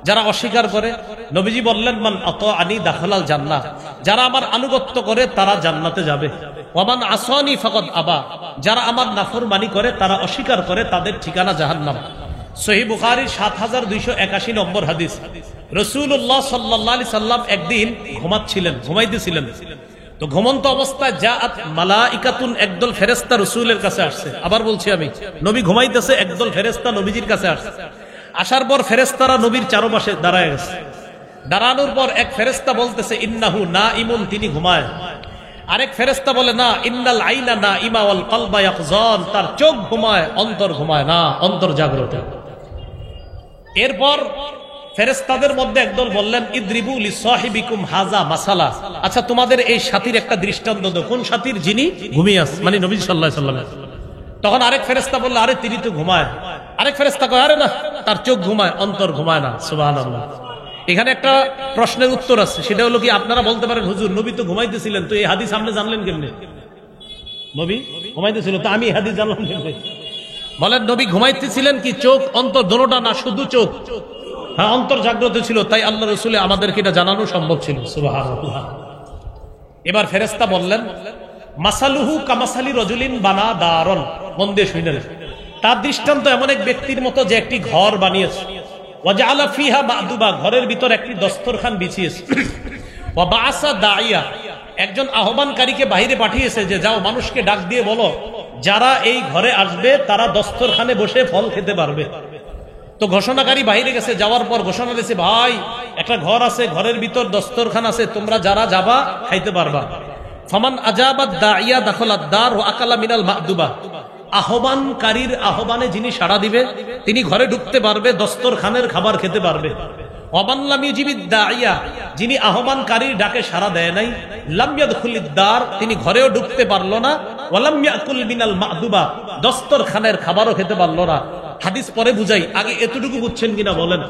যারা অস্বীকার করে। নবীজি বললেন, মান আতাআনি দাখালাল জান্নাহ। যারা আমার আনুগত্য করে তারা জান্নাতে যাবে। ওয়া মান আসানি ফাকাদ আবা। যারা আমার নাফরমানি করে, তারা অস্বীকার করে, তাদের ঠিকানা জাহান্নাম। সহিহ বুখারীর ৭২৮১ নম্বর হাদিস। রাসূলুল্লাহ সাল্লাল্লাহু আলাইহি সাল্লাম একদিন ঘুমাইতেছিলেন। তো ঘুমন্ত অবস্থায় জাআত মালাইকাতুন, একদল ফেরেশতা রাসূলের কাছে আসছে। আবার বলছি, আমি নবী ঘুমাইতেছে, একদল ফেরেশতা নবীজির কাছে আসছে। আসার পর ফেরেশতারা নবীর চারপাশে দাঁড়ায় গেছে। দাঁড়ানোর পর এক ফেরেশতা বলতেছে, ইন্নাহু নাঈমুন, তিনি ঘুমায়। আরেক ফেরেশতা বলে, না, ইন্নাল আইনা নাঈমা ওয়াল কলবা ইয়াকযান, তার চোখ ঘুমায়, অন্তর ঘুমায় না, অন্তর জাগ্রত। এরপর ফেরেশতাদের মধ্যে একদল বললেন, ইদ্রিবু লিসাহিবিকুম হাযা মাসালা। আচ্ছা, তোমাদের এই সাথীর একটা দৃষ্টান্ত দাও। কোন সাথীর? যিনি ঘুমিয়ে আছে, মানে নবী সাল্লাল্লাহু আলাইহি ওয়াসাল্লাম। তখন আরেক ফেরেশতা বলল, আরে তিনি তো ঘুমায়। আরেক ফেরেশতা কয়, আরে না, তার চোখ ঘুমায়, অন্তর ঘুমায় না। সুবহানাল্লাহ। এখানে একটা প্রশ্নের উত্তর আছে, সেটা হলো কি, আপনারা বলতে পারেন, হুজুর নবী তো ঘুমাইতেছিলেন, তো এই হাদিস আপনি জানলেন কেমনে? নবী ঘুমাইতেছিল, তো আমি হাদিস জানলাম কেমনে? বলেন, নবী ঘুমাইতেছিলেন কি চোখ অন্তর দোনোটা না শুধু চোখ? হ্যাঁ, অন্তর জাগ্রত ছিল, তাই আল্লাহ রাসূল আমাদেরকে এটা জানানো সম্ভব ছিল। সুবহানাল্লাহ। এবার ফেরেশতা বললেন, মাসালুহু কামাসালি রজুলিন বানা দারন। মন দিয়ে শুনেন, তার দৃষ্টান্ত এমন এক ব্যক্তির মতো যে একটি ঘর বানিয়েছে। ওয়াজআলা ফিহা মা'দুবা, ঘরের ভিতর একটি দস্তরখান বিছিয়েছে। ওয়া বা'সা দাইয়া, একজন আহ্বানকারীকে বাইরে পাঠিয়েছে যে যাও মানুষকে ডাক দিয়ে বলো যারা এই ঘরে আসবে তারা দস্তরখানে বসে ফল খেতে পারবে। তো ঘোষণাকারী বাইরে গেছে, যাওয়ার পর ঘোষণা দিয়েছে, ভাই একটা ঘর আছে, ঘরের ভিতর দস্তরখান আছে, তোমরা যারা যাবা খাইতে পারবা। ফামান আজাবাদ দাইয়া দাখালাদ দার ওয়া আকালা মিনাল মা'দুবা, আহ্বানকারীর আহ্বানে যিনি সাড়া দিবে তিনি ঘরে ঢুকতে পারবে, দস্তরখানের খাবার খেতে পারবে। ওয়ামান লাম ইউজিবিদ দাইয়া, যিনি আহ্বানকারীর ডাকে সাড়া দেয় নাই, লাম ইয়াদখুলিদ দার, তিনি ঘরেও ঢুকতে পারলো না। ওয়ালাম ইয়াকুল মিনাল মা'দুবা, দস্তরখানের খাবারও খেতে পারলো না। হাদিস পরে বুঝাই, আগে এতটুকু বুঝছেন কিনা বলেন?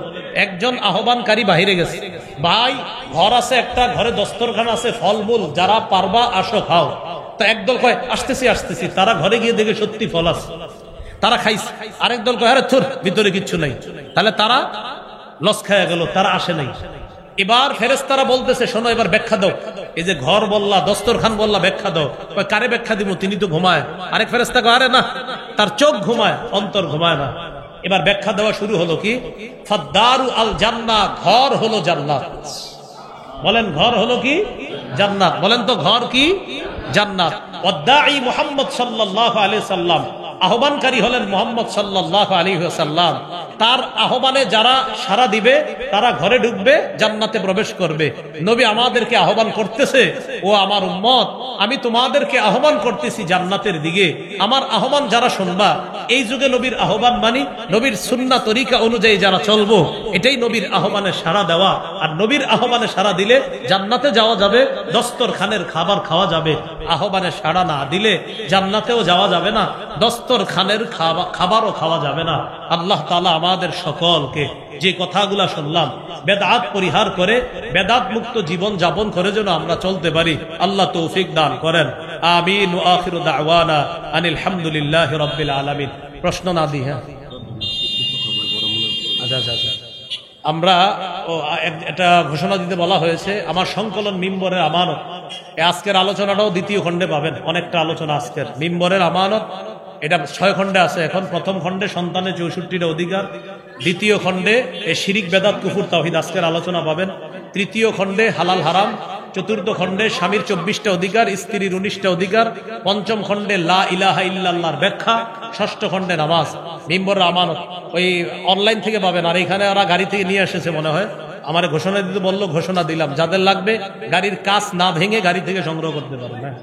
একজন আহ্বানকারী বাহিরে গেছে, ভাই ঘর আছে একটা, ঘরে দস্তরখান আছে, ফলমূল, যারা পারবা আসো খাও। তো একদল কয় আসতেছি আসতেছি, তারা ঘরে গিয়ে দেখে সত্যি ফল আছে, তারা খাইছে। আরেক দল কয় আরে থুর, ভিতরে কিচ্ছু নাই। তাহলে তারা লস খায়া গেল, তারা আসে নাই। এবার ফেরেশতারা বলতেছে, শোনো এবার ব্যাখ্যা দাও, এই যে ঘর বললা, দস্তরখান বললা, ব্যাখ্যা দাও। কারে ব্যাখ্যা দিব? তিনি তো ঘুমায়। আরেক ফেরেশতা কয় আরে না, তার চোখ ঘুমায়, অন্তর ঘুমায় না। এবার ব্যাখ্যা দেওয়া শুরু হলো কি, ফাদ্দারু আল জান্নাহ, ঘর হলো জান্নাত। বলেন ঘর হলো কি? জান্নাত। বলেন তো ঘর কি? জান্নাত। ওয়াদাঈ মুহাম্মদ সাল্লাল্লাহু আলাইহি সাল্লাম, আহ্বানকারী হলেন মুহাম্মদ সাল্লাল্লাহু আলাইহি ওয়াসাল্লাম। তার আহ্বানে যারা সাড়া দিবে তারা ঘরে ঢুকবে, জান্নাতে প্রবেশ করবে। নবী আমাদেরকে আহ্বান করতেছে, ও আমার উম্মত, আমি তোমাদেরকে আহ্বান করতেছি জান্নাতের দিকে। আমার আহ্বান যারা শুনবা, এই যুগে নবীর আহ্বান মানি, নবীর সুন্নাহ তরিকা অনুযায়ী যারা চলবো, এটাই নবীর আহ্বানে সাড়া দেওয়া। আর নবীর আহ্বানে সাড়া দিলে জান্নাতে যাওয়া যাবে, দস্তরখানের খাবার খাওয়া যাবে। আহ্বানে সাড়া না দিলে জান্নাতেও যাওয়া যাবে না, দস্তরখানের খাবারও খাওয়া যাবে না। আল্লাহ তাআলা আমাদের সকলকে যে কথাগুলা শুনলাম বেদাত পরিহার করে বেদাত মুক্ত জীবন যাপন করে যেন আমরা চলতে পারি, আল্লাহ তৌফিক দান করেন। আমিন। ওয়া আখিরু দাওয়ানা আনিল হামদুলিল্লাহি রাব্বিল আলামিন। প্রশ্ন না দি? হ্যাঁ, আচ্ছা। আমরা এটা ঘোষণা দিতে বলা হয়েছে, আমার সংকলন মিম্বরের আমানত, আজকের আলোচনাটাও দ্বিতীয় খণ্ডে পাবেন। অনেকটা আলোচনা আজকের মিম্বরের আমানত, এটা 6 খণ্ডে আছে এখন। প্রথম খণ্ডে সন্তানের 64টা অধিকার, দ্বিতীয় খণ্ডে শিরিক বেদাত কুফর তাওহীদ আজকের আলোচনা পাবেন, তৃতীয় খণ্ডে হালাল হারাম, চতুর্থ খণ্ডে স্বামীর 24টা অধিকার, স্ত্রীর 19টা অধিকার, পঞ্চম খণ্ডে লা ইলাহা ইল্লাল্লাহর ব্যাখ্যা, ষষ্ঠ খণ্ডে নামাজ। মিম্বরের আমানত ওই অনলাইন থেকে পাবেন, আর এখানে ওরা গাড়ি থেকে নিয়ে এসেছে মনে হয়। আমার ঘোষণা দিতে বললো, ঘোষণা দিলাম, যাদের লাগবে গাড়ির কাচ না ভেঙে গাড়ি থেকে সংগ্রহ করতে পারবেন।